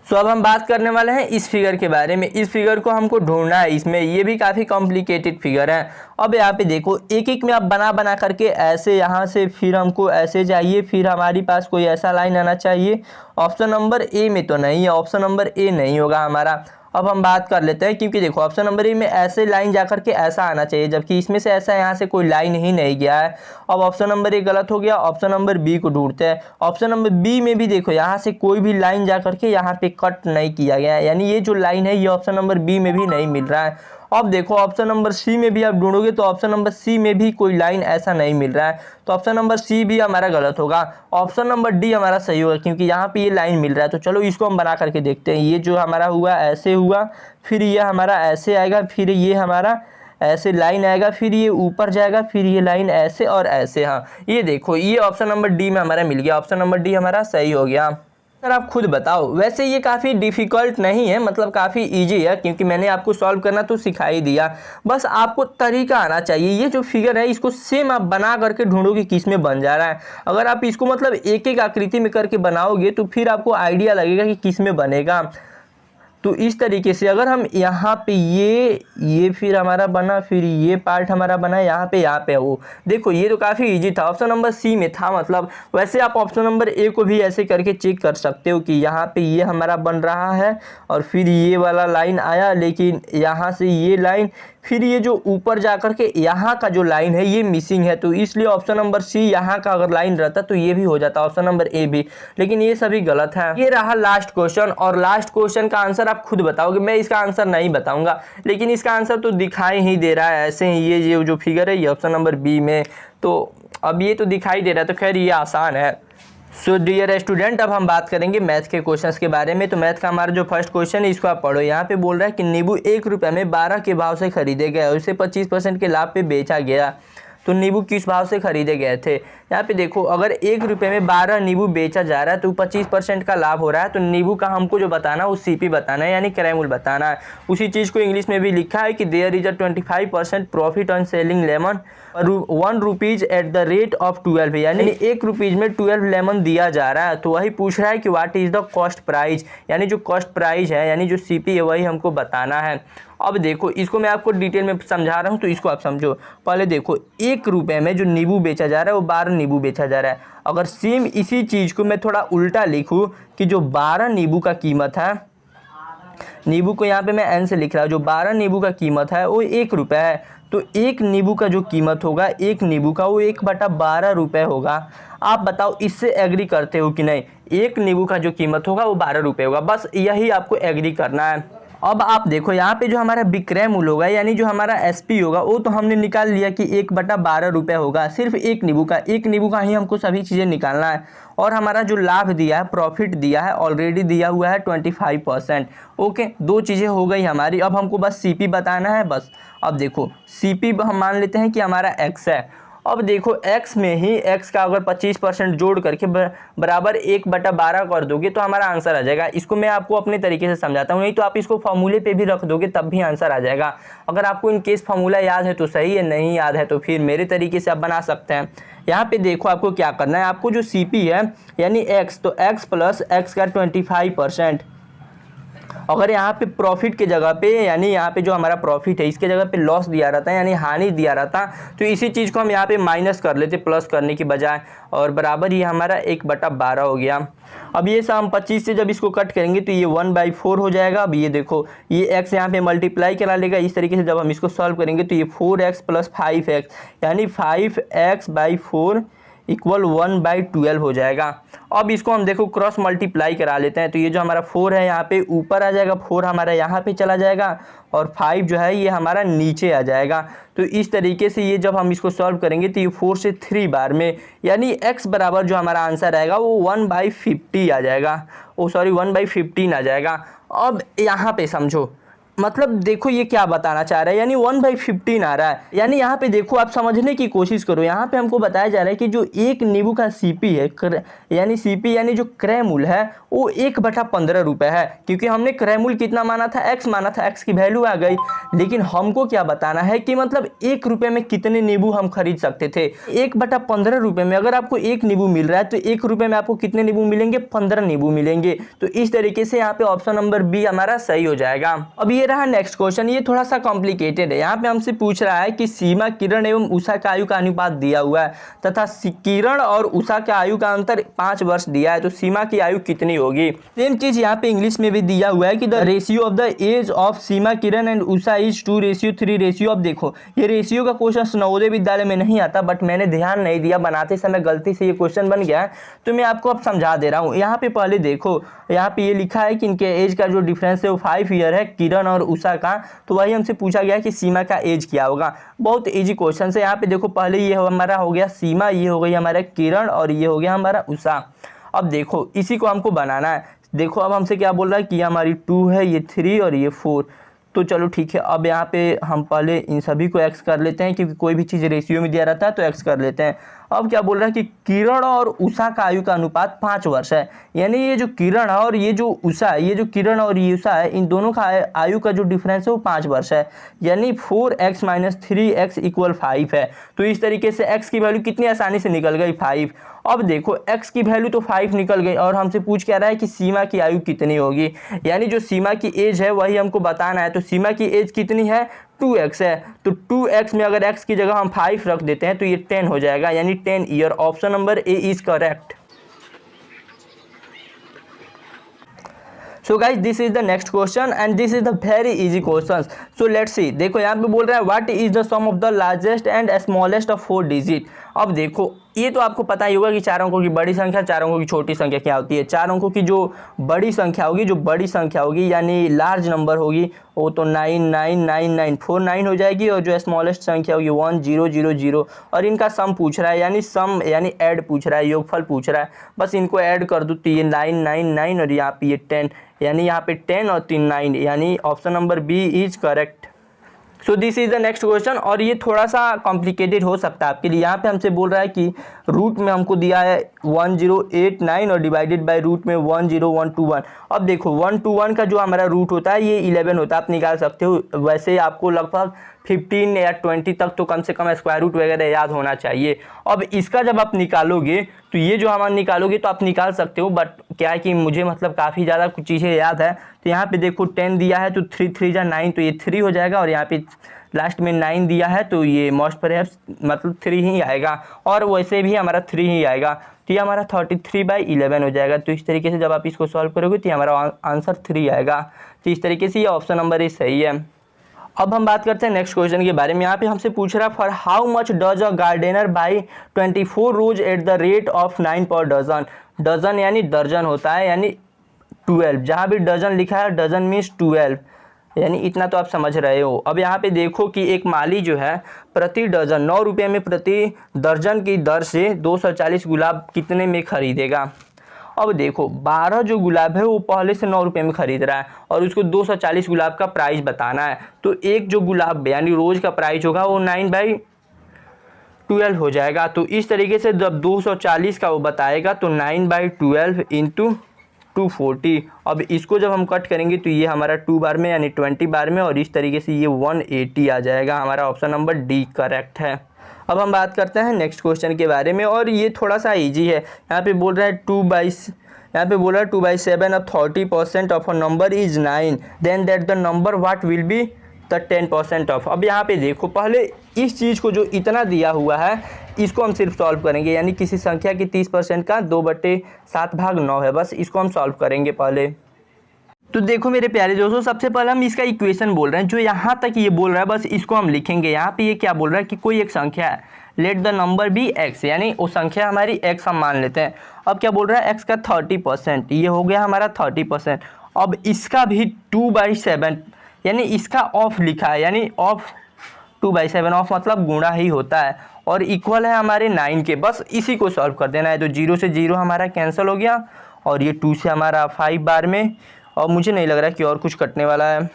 सो अब हम बात करने वाले हैं इस फिगर के बारे में। इस फिगर को हमको ढूंढना है, इसमें ये भी काफ़ी कॉम्प्लिकेटेड फिगर है। अब यहाँ पे देखो एक एक में आप बना करके ऐसे, यहाँ से फिर हमको ऐसे चाहिए, फिर हमारे पास कोई ऐसा लाइन आना चाहिए। ऑप्शन नंबर ए में तो नहीं है, ऑप्शन नंबर ए नहीं होगा हमारा। अब हम बात कर लेते हैं, क्योंकि देखो ऑप्शन नंबर ए में ऐसे लाइन जाकर के ऐसा आना चाहिए, जबकि इसमें से ऐसा यहाँ से कोई लाइन ही नहीं गया है। अब ऑप्शन नंबर ए गलत हो गया, ऑप्शन नंबर बी को ढूंढते हैं। ऑप्शन नंबर बी में भी देखो यहाँ से कोई भी लाइन जाकर के यहाँ पे कट नहीं किया गया है, यानी ये जो लाइन है ये ऑप्शन नंबर बी में भी नहीं मिल रहा है। अब देखो ऑप्शन नंबर सी में भी आप ढूंढोगे तो ऑप्शन नंबर सी में भी कोई लाइन ऐसा नहीं मिल रहा है, तो ऑप्शन नंबर सी भी हमारा गलत होगा। ऑप्शन नंबर डी हमारा सही होगा, क्योंकि यहाँ पे ये लाइन मिल रहा है। तो चलो इसको हम बना करके देखते हैं। ये जो हमारा हुआ ऐसे हुआ, फिर ये हमारा ऐसे आएगा, फिर ये हमारा ऐसे लाइन आएगा, फिर ये ऊपर जाएगा, फिर ये लाइन ऐसे और ऐसे। हाँ, ये देखो ये ऑप्शन नंबर डी में हमारा मिल गया, ऑप्शन नंबर डी हमारा सही हो गया। सर आप खुद बताओ, वैसे ये काफ़ी डिफ़िकल्ट नहीं है, मतलब काफ़ी इजी है, क्योंकि मैंने आपको सॉल्व करना तो सिखा ही दिया, बस आपको तरीका आना चाहिए। ये जो फिगर है इसको सेम आप बना करके ढूंढोगे किस में बन जा रहा है। अगर आप इसको मतलब एक एक आकृति में करके बनाओगे तो फिर आपको आइडिया लगेगा कि किस में बनेगा। तो इस तरीके से अगर हम यहाँ पे ये फिर हमारा बना, फिर ये पार्ट हमारा बना, यहाँ पे वो देखो, ये तो काफ़ी इजी था, ऑप्शन नंबर सी में था। मतलब वैसे आप ऑप्शन नंबर ए को भी ऐसे करके चेक कर सकते हो कि यहाँ पे ये हमारा बन रहा है और फिर ये वाला लाइन आया, लेकिन यहाँ से ये लाइन, फिर ये जो ऊपर जा कर के यहाँ का जो लाइन है ये मिसिंग है, तो इसलिए ऑप्शन नंबर सी यहाँ का अगर लाइन रहता तो ये भी हो जाता, ऑप्शन नंबर ए भी, लेकिन ये सभी गलत है। ये रहा लास्ट क्वेश्चन, और लास्ट क्वेश्चन का आंसर आप खुद बताओगे, मैं इसका आंसर नहीं बताऊंगा, लेकिन इसका आंसर तो दिखाई ही दे रहा है ऐसे ही। ये जो फिगर है ये ऑप्शन नंबर बी में, तो अब ये तो दिखाई दे रहा है, तो खैर ये आसान है। सो डियर स्टूडेंट, अब हम बात करेंगे मैथ के क्वेश्चंस के बारे में। तो मैथ का हमारा जो फर्स्ट क्वेश्चन है इसको आप पढ़ो। यहाँ पे बोल रहा है कि नींबू 1 रुपये में 12 के भाव से खरीदे गए और इसे 25% के लाभ पे बेचा गया। तो नींबू किस भाव से खरीदे गए थे? यहाँ पे देखो, अगर 1 रुपये में 12 नींबू बेचा जा रहा है तो 25% का लाभ हो रहा है, तो नींबू का हमको जो बताना है वो सीपी बताना है, यानी क्रय मूल्य बताना है। उसी चीज़ को इंग्लिश में भी लिखा है कि there is a 25% profit on selling lemon 1 rupees at the rate of 12, यानी 1 रुपीज़ में 12 लेमन दिया जा रहा है। तो वही पूछ रहा है कि what is the cost price, यानी जो कॉस्ट प्राइस है, यानी जो सीपी है वही हमको बताना है। अब देखो इसको मैं आपको डिटेल में समझा रहा हूँ, तो इसको आप समझो। पहले देखो 1 रुपये में जो नींबू बेचा जा रहा है वो 12 नींबू बेचा जा रहा है। अगर सेम इसी चीज़ को मैं थोड़ा उल्टा लिखूँ कि जो 12 नींबू का कीमत है नींबू को यहाँ पे मैं n से लिख रहा हूँ, जो 12 नींबू का कीमत है वो 1 रुपये है। तो एक नींबू का जो कीमत होगा एक नींबू का वो 1/12 रुपये होगा। आप बताओ इससे एग्री करते हो कि नहीं? एक नींबू का जो कीमत होगा वो 12 रुपये होगा, बस यही आपको एग्री करना है। अब आप देखो यहाँ पे जो हमारा विक्रय मूल्य होगा यानी जो हमारा एसपी होगा वो तो हमने निकाल लिया कि 1/12 रुपये होगा, सिर्फ एक नींबू का ही हमको सभी चीज़ें निकालना है। और हमारा जो लाभ दिया है, प्रॉफिट दिया है, ऑलरेडी दिया हुआ है 25%। ओके, दो चीज़ें हो गई हमारी। अब हमको बस सीपी बताना है बस। अब देखो सीपी हम मान लेते हैं कि हमारा एक्स है। अब देखो x में ही x का अगर 25% जोड़ करके बराबर 1/12 कर दोगे तो हमारा आंसर आ जाएगा। इसको मैं आपको अपने तरीके से समझाता हूँ, नहीं तो आप इसको फॉर्मूले पे भी रख दोगे तब भी आंसर आ जाएगा। अगर आपको इन केस फॉर्मूला याद है तो सही है, नहीं याद है तो फिर मेरे तरीके से आप बना सकते हैं। यहाँ पे देखो आपको क्या करना है, आपको जो CP है यानी x, तो x प्लस x का 25%। अगर यहाँ पे प्रॉफिट के जगह पे यानी यहाँ पे जो हमारा प्रॉफिट है इसके जगह पे लॉस दिया रहता है यानी हानि दिया रहता, तो इसी चीज़ को हम यहाँ पे माइनस कर लेते प्लस करने की बजाय, और बराबर ये हमारा 1/12 हो गया। अब ये हम 25 से जब इसको कट करेंगे तो ये 1/4 हो जाएगा। अब ये देखो ये x यहाँ पे मल्टीप्लाई करा लेगा, इस तरीके से जब हम इसको सॉल्व करेंगे तो ये 4x + 5x यानी 5x/4 इक्वल 1/12 हो जाएगा। अब इसको हम देखो क्रॉस मल्टीप्लाई करा लेते हैं, तो ये जो हमारा 4 है यहाँ पे ऊपर आ जाएगा, 4 हमारा यहाँ पे चला जाएगा और 5 जो है ये हमारा नीचे आ जाएगा। तो इस तरीके से ये जब हम इसको सॉल्व करेंगे तो ये 4 से 3 बार में यानी x बराबर जो हमारा आंसर आएगा वो 1/50 आ जाएगा, 1/15 आ जाएगा। अब यहाँ पे समझो, मतलब देखो ये क्या बताना चाह रहा है, यानी 1/15 आ रहा है। यानी यहाँ पे देखो आप समझने की कोशिश करो, यहाँ पे हमको बताया जा रहा है कि जो एक नींबू का सीपी है यानी सीपी यानी जो क्रय मूल्य है वो 1/15 रुपये है, क्योंकि हमने क्रय मूल्य कितना माना था, x माना था, x की वैल्यू आ गई। लेकिन हमको क्या बताना है कि मतलब 1 रुपये में कितने नींबू हम खरीद सकते थे। 1/15 रुपये में अगर आपको 1 नींबू मिल रहा है तो 1 रुपये में आपको कितने नींबू मिलेंगे, 15 नींबू मिलेंगे। तो इस तरीके से यहाँ पे ऑप्शन नंबर बी हमारा सही हो जाएगा। अब ये रहा नेक्स्ट क्वेश्चन, ये थोड़ा सा कॉम्प्लिकेटेड है। यहाँ पे हमसे पूछ रहा है कि सीमा, किरण एवं उषा का आयु का अनुपात दिया हुआ है तथा किरण और उषा का आयु का अंतर 5 वर्ष दिया है, तो सीमा की आयु कितनी होगी। सेम चीज यहाँ पे इंग्लिश में भी दिया हुआ है कि the ratio of the age of Seema, Kiran and Usha is 2:3 ratio. अब देखो ये रेशियो का क्वेश्चन नवोदय विद्यालय में नहीं आता, बट मैंने ध्यान नहीं दिया, बनाते समय गलती से ये क्वेश्चन बन गया, तो मैं आपको अब समझा दे रहा हूँ। यहाँ पे पहले देखो, यहाँ पे ये लिखा है कि इनके एज का जो डिफरेंस है वो 5 ईयर है, किरण और उषा का। तो वही हमसे पूछा गया कि सीमा का एज क्या होगा। बहुत इजी क्वेश्चन है। यहाँ पे देखो पहले ये हमारा हो गया सीमा, ये हो गई हमारा किरण और ये हो गया हमारा उषा। अब देखो इसी को हमको बनाना है। देखो अब हमसे क्या बोल रहा है कि हमारी 2 है, ये 3 और ये 4। तो चलो ठीक है, अब यहाँ पे हम पहले इन सभी को x कर लेते हैं, क्योंकि कोई भी चीज़ रेशियो में दिया रहता है तो x कर लेते हैं। अब क्या बोल रहा है कि किरण और उषा का आयु का अनुपात 5 वर्ष है, यानी ये जो किरण है और ये जो उषा है, ये जो किरण और ये उषा है, इन दोनों का आयु का जो डिफरेंस है वो 5 वर्ष है, यानी 4x - 3x = 5 है। तो इस तरीके से x की वैल्यू कितनी आसानी से निकल गई, 5। अब देखो x की वैल्यू तो 5 निकल गई और हमसे पूछ क्या रहा है कि सीमा की आयु कितनी होगी, यानी जो सीमा की एज है वही हमको बताना है। तो सीमा की एज कितनी है, 2x है। तो 2x में अगर x की जगह हम 5 रख देते हैं तो ये 10 हो जाएगा, यानी 10 year. Option number A is correct. So guys this is the next question and this is the very easy question. So let's see, देखो यहाँ पे बोल रहा है what is the sum of the largest and smallest of 4 digit. अब देखो ये तो आपको पता ही होगा कि 4 अंकों की बड़ी संख्या, 4 अंकों की छोटी संख्या क्या होती है। 4 अंकों की जो बड़ी संख्या होगी, यानी लार्ज नंबर होगी, वो तो 9999949 हो जाएगी, और जो स्मॉलेस्ट संख्या होगी 1000। और इनका सम पूछ रहा है, यानी सम यानी ऐड पूछ रहा है, योगफल पूछ रहा है। बस इनको ऐड कर दो तो ये 999 और यहाँ पे ये 10, यानी यहाँ पे 10 और 3 9, यानी option number B is correct. So this is the next question, और ये थोड़ा सा कॉम्प्लिकेटेड हो सकता है आपके लिए। यहाँ पे हमसे बोल रहा है कि रूट में हमको दिया है 1089 और डिवाइडेड बाय रूट में 10121। अब देखो 121 का जो हमारा रूट होता है ये 11 होता है, आप निकाल सकते हो। वैसे आपको लगभग 15 या 20 तक तो कम से कम स्क्वायर रूट वगैरह याद होना चाहिए। अब इसका जब आप निकालोगे तो ये जो हम निकालोगे तो आप निकाल सकते हो, बट क्या है कि मुझे मतलब काफ़ी ज़्यादा कुछ चीज़ें याद है। तो यहाँ पे देखो 10 दिया है तो 3 3 जा 9, तो ये 3 हो जाएगा, और यहाँ पे लास्ट में 9 दिया है तो ये मोस्ट परहैप्स मतलब 3 ही आएगा, और वैसे भी हमारा 3 ही आएगा। तो ये हमारा 33/11 हो जाएगा। तो इस तरीके से जब आप इसको सॉल्व करोगे तो हमारा आंसर 3 आएगा। तो इस तरीके से ये ऑप्शन नंबर इस सही है। अब हम बात करते हैं नेक्स्ट क्वेश्चन के बारे में। यहाँ पे हमसे पूछ रहा है for how much does a gardener buy 24 roses at the rate of 9 per dozen. Dozen यानी दर्जन होता है, यानी 12, जहाँ भी डजन लिखा है डजन मीन्स 12, यानी इतना तो आप समझ रहे हो। अब यहाँ पे देखो कि एक माली जो है प्रति डजन 9 रुपये में प्रति दर्जन की दर से 240 गुलाब कितने में खरीदेगा। अब देखो 12 जो गुलाब है वो पहले से 9 रुपये में खरीद रहा है और उसको 240 गुलाब का प्राइस बताना है। तो एक जो गुलाब यानी रोज का प्राइस होगा वो 9/12 हो जाएगा। तो इस तरीके से जब 240 का वो बताएगा तो 9/12 इंटू 240। अब इसको जब हम कट करेंगे तो ये हमारा 2 बार में यानी 20 बार में, और इस तरीके से ये 180 आ जाएगा। हमारा ऑप्शन नंबर डी करेक्ट है। अब हम बात करते हैं नेक्स्ट क्वेश्चन के बारे में, और ये थोड़ा सा इजी है। यहाँ पे बोल रहा है 2/7 अब 30% of a number is 9, then that the number what will be the 10% of. अब यहाँ पे देखो पहले इस चीज़ को जो इतना दिया हुआ है इसको हम सिर्फ सॉल्व करेंगे, यानी किसी संख्या की 30% का 2/7/9 है, बस इसको हम सॉल्व करेंगे पहले। तो देखो मेरे प्यारे दोस्तों, सबसे पहले हम इसका इक्वेशन बोल रहे हैं, जो यहाँ तक ये बोल रहा है बस इसको हम लिखेंगे। यहाँ पे ये क्या बोल रहा है कि कोई एक संख्या है, let the number be X, यानी वो संख्या हमारी एक्स हम मान लेते हैं। अब क्या बोल रहा है एक्स का 30%, ये हो गया हमारा 30%। अब इसका भी 2/7 यानी इसका ऑफ लिखा है, यानी ऑफ 2/7 ऑफ मतलब गुणा ही होता है, और इक्वल है हमारे 9 के। बस इसी को सॉल्व कर देना है। तो 0 से 0 हमारा कैंसिल हो गया, और ये 2 से हमारा 5 बार में, और मुझे नहीं लग रहा कि और कुछ कटने वाला है।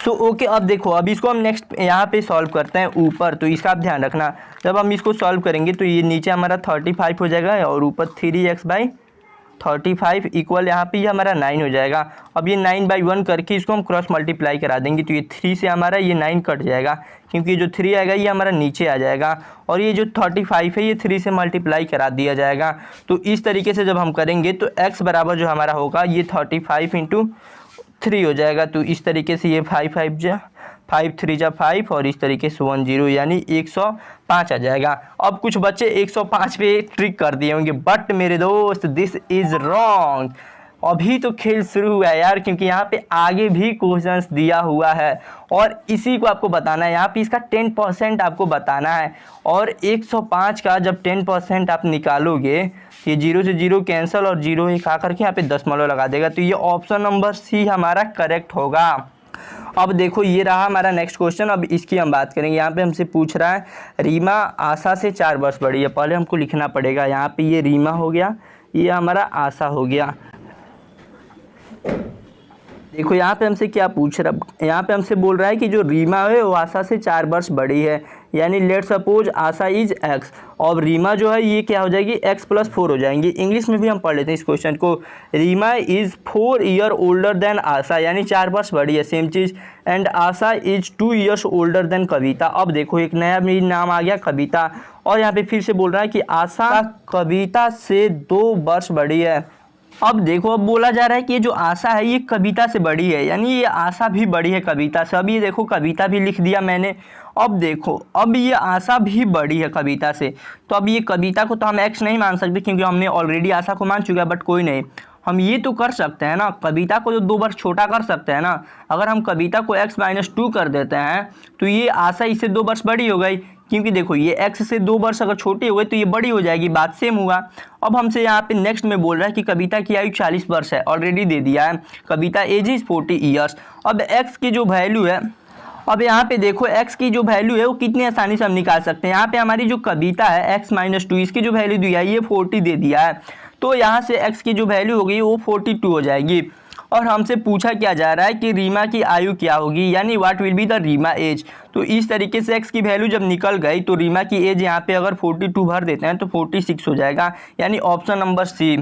सो ओके, अब देखो अब इसको हम नेक्स्ट यहाँ पे सॉल्व करते हैं ऊपर। तो इसका आप ध्यान रखना, जब हम इसको सॉल्व करेंगे तो ये नीचे हमारा 35 हो जाएगा, और ऊपर 3x/35 इक्वल यहाँ पे ये हमारा 9 हो जाएगा। अब ये 9/1 करके इसको हम क्रॉस मल्टीप्लाई करा देंगे, तो ये 3 से हमारा ये 9 कट जाएगा, क्योंकि ये जो 3 आएगा ये हमारा नीचे आ जाएगा, और ये जो 35 है ये 3 से मल्टीप्लाई करा दिया जाएगा। तो इस तरीके से जब हम करेंगे तो x बराबर जो हमारा होगा ये 35 × 3 हो जाएगा। तो इस तरीके से ये 5 3 जा 5, और इस तरीके से 10 यानी 105 आ जाएगा। अब कुछ बच्चे 105 पे ट्रिक कर दिए होंगे, बट मेरे दोस्त दिस इज रॉन्ग। अभी तो खेल शुरू हुआ है यार, क्योंकि यहाँ पे आगे भी क्वेश्चंस दिया हुआ है और इसी को आपको बताना है। यहाँ पे इसका 10% आपको बताना है, और 105 का जब 10% आप निकालोगे ये 0 से 0 कैंसिल और 0 एक आकर के यहाँ पे दशमलव लगा देगा। तो ये ऑप्शन नंबर सी हमारा करेक्ट होगा। अब देखो ये रहा हमारा नेक्स्ट क्वेश्चन। अब इसकी हम बात करेंगे। यहाँ पे हमसे पूछ रहा है रीमा आशा से 4 वर्ष बड़ी है। पहले हमको लिखना पड़ेगा, यहाँ पे ये रीमा हो गया, ये हमारा आशा हो गया। देखो यहाँ पे हमसे क्या पूछ रहा है, यहाँ पे हमसे बोल रहा है कि जो रीमा है वो आशा से 4 वर्ष बड़ी है, यानी let suppose Asha is x, और रीमा जो है ये क्या हो जाएगी x + 4 हो जाएंगी। इंग्लिश में भी हम पढ़ लेते हैं इस क्वेश्चन को। Reema is 4 year older than Asha, यानी 4 वर्ष बड़ी है, सेम चीज़। And Asha is 2 years older than Kavita. अब देखो एक नया भी नाम आ गया कविता, और यहाँ पे फिर से बोल रहा है कि आशा कविता से 2 वर्ष बड़ी है। अब देखो अब बोला जा रहा है कि ये जो आशा है ये कविता से बड़ी है, यानी ये आशा भी बड़ी है कविता से। अब ये देखो कविता भी लिख दिया मैंने। अब देखो अब ये आशा भी बड़ी है कविता से, तो अब ये कविता को तो हम x नहीं मान सकते क्योंकि हमने ऑलरेडी आशा को मान चुका है, बट कोई नहीं, हम ये तो कर सकते हैं ना, कविता को जो 2 वर्ष छोटा कर सकते हैं ना। अगर हम कविता को x - 2 कर देते हैं तो ये आशा इससे 2 वर्ष बड़ी हो गई, क्योंकि देखो ये x से 2 वर्ष अगर छोटी हो गई तो ये बड़ी हो जाएगी, बात सेम हुआ। अब हमसे यहाँ पे नेक्स्ट में बोल रहा है कि कविता की आयु 40 वर्ष है, ऑलरेडी दे दिया है, कविता एज इज 40 ईयर्स। अब x की जो वैल्यू है, अब यहाँ पे देखो x की जो वैल्यू है वो कितनी आसानी से हम निकाल सकते हैं। यहाँ पे हमारी जो कविता है x - 2, इसकी जो वैल्यू दिया है ये 40 दे दिया है, तो यहाँ से x की जो वैल्यू होगी वो 42 हो जाएगी। और हमसे पूछा क्या जा रहा है कि रीमा की आयु क्या होगी, यानी what will be the Reema age. तो इस तरीके से x की वैल्यू जब निकल गई तो रीमा की एज यहाँ पे अगर 42 भर देते हैं तो 46 हो जाएगा, यानी ऑप्शन नंबर सी।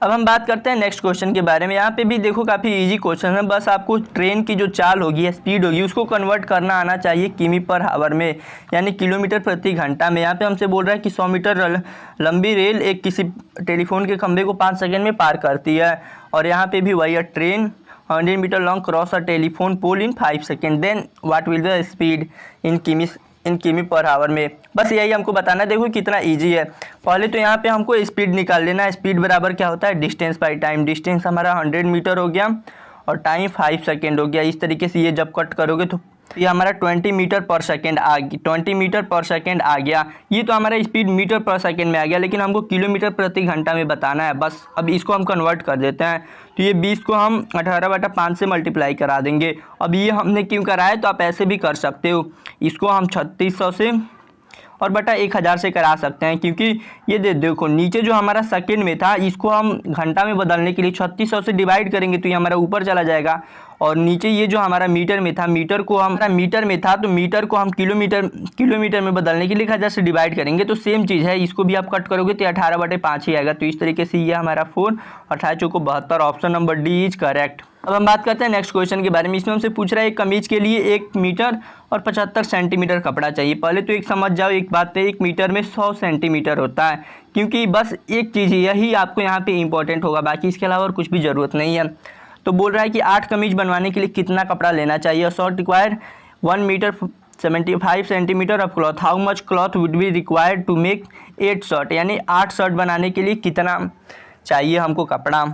अब हम बात करते हैं नेक्स्ट क्वेश्चन के बारे में। यहाँ पे भी देखो काफ़ी इजी क्वेश्चन है, बस आपको ट्रेन की जो चाल होगी या स्पीड होगी उसको कन्वर्ट करना आना चाहिए किमी पर हावर में, यानी किलोमीटर प्रति घंटा में। यहाँ पे हमसे बोल रहा है कि 100 मीटर लंबी रेल एक किसी टेलीफोन के खंभे को 5 सेकंड में पार करती है, और यहाँ पे भी वही है, train 100 metre long cross a telephone pole in 5 second, then what will the speed in किमी पर हावर में। बस यही हमको बताना है। देखो कितना इजी है। पहले तो यहाँ पे हमको स्पीड निकाल लेना है। स्पीड बराबर क्या होता है, डिस्टेंस बाई टाइम। डिस्टेंस हमारा 100 मीटर हो गया और टाइम 5 सेकेंड हो गया। इस तरीके से ये जब कट करोगे तो ये हमारा 20 मीटर पर सेकेंड आ गया, 20 मीटर पर सेकेंड आ गया। ये तो हमारा स्पीड मीटर पर सेकेंड में आ गया, लेकिन हमको किलोमीटर प्रति घंटा में बताना है। बस अब इसको हम कन्वर्ट कर देते हैं। तो ये 20 को हम 18/5 से मल्टीप्लाई करा देंगे। अब ये हमने क्यों करा है, तो आप ऐसे भी कर सकते हो। इसको हम 3600 से और बटा 1000 से करा सकते हैं, क्योंकि ये देखो नीचे जो हमारा सेकेंड में था इसको हम घंटा में बदलने के लिए 3600 से डिवाइड करेंगे तो ये हमारा ऊपर चला जाएगा। और नीचे ये जो हमारा मीटर में था, मीटर को हम किलोमीटर में बदलने के लिए 1000 से डिवाइड करेंगे, तो सेम चीज़ है। इसको भी आप कट करोगे तो 18/5 ही आएगा। तो इस तरीके से ये हमारा 4 18 चौको 72, option number D is correct. अब हम बात करते हैं नेक्स्ट क्वेश्चन के बारे में। इसमें हमसे पूछ रहा है एक कमीज के लिए 1 मीटर और 75 सेंटीमीटर कपड़ा चाहिए। पहले तो एक समझ जाओ एक बात है, 1 मीटर में 100 सेंटीमीटर होता है, क्योंकि बस एक चीज़ यही आपको यहाँ पे इंपॉर्टेंट होगा, बाकी इसके अलावा और कुछ भी ज़रूरत नहीं है। तो बोल रहा है कि 8 कमीज बनवाने के लिए कितना कपड़ा लेना चाहिए। Shirt require 1 metre 75 centimetre of cloth. How much cloth would be required to make 8 shirt, यानी 8 शर्ट बनाने के लिए कितना चाहिए हमको कपड़ा।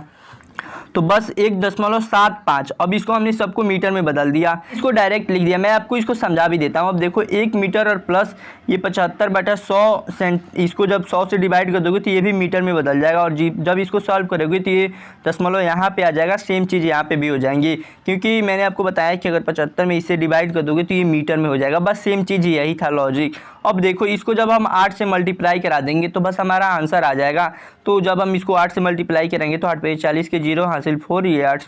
तो बस 1.75। अब इसको हमने सबको मीटर में बदल दिया, इसको डायरेक्ट लिख दिया। मैं आपको इसको समझा भी देता हूँ। अब देखो 1 मीटर और प्लस ये 75/100 सेंट, इसको जब 100 से डिवाइड कर दोगे तो ये भी मीटर में बदल जाएगा, और जब इसको सॉल्व करोगे तो ये दशमलव यहाँ पे आ जाएगा। सेम चीज़ यहाँ पे भी हो जाएंगी, क्योंकि मैंने आपको बताया कि अगर 75 में इससे डिवाइड कर दोगे तो ये मीटर में हो जाएगा। बस सेम चीज़ यही था लॉजिक। अब देखो इसको जब हम 8 से मल्टीप्लाई करा देंगे तो बस हमारा आंसर आ जाएगा। तो जब हम इसको 8 से मल्टीप्लाई करेंगे तो 8 पे 40 के 0 हासिल 4, ये 8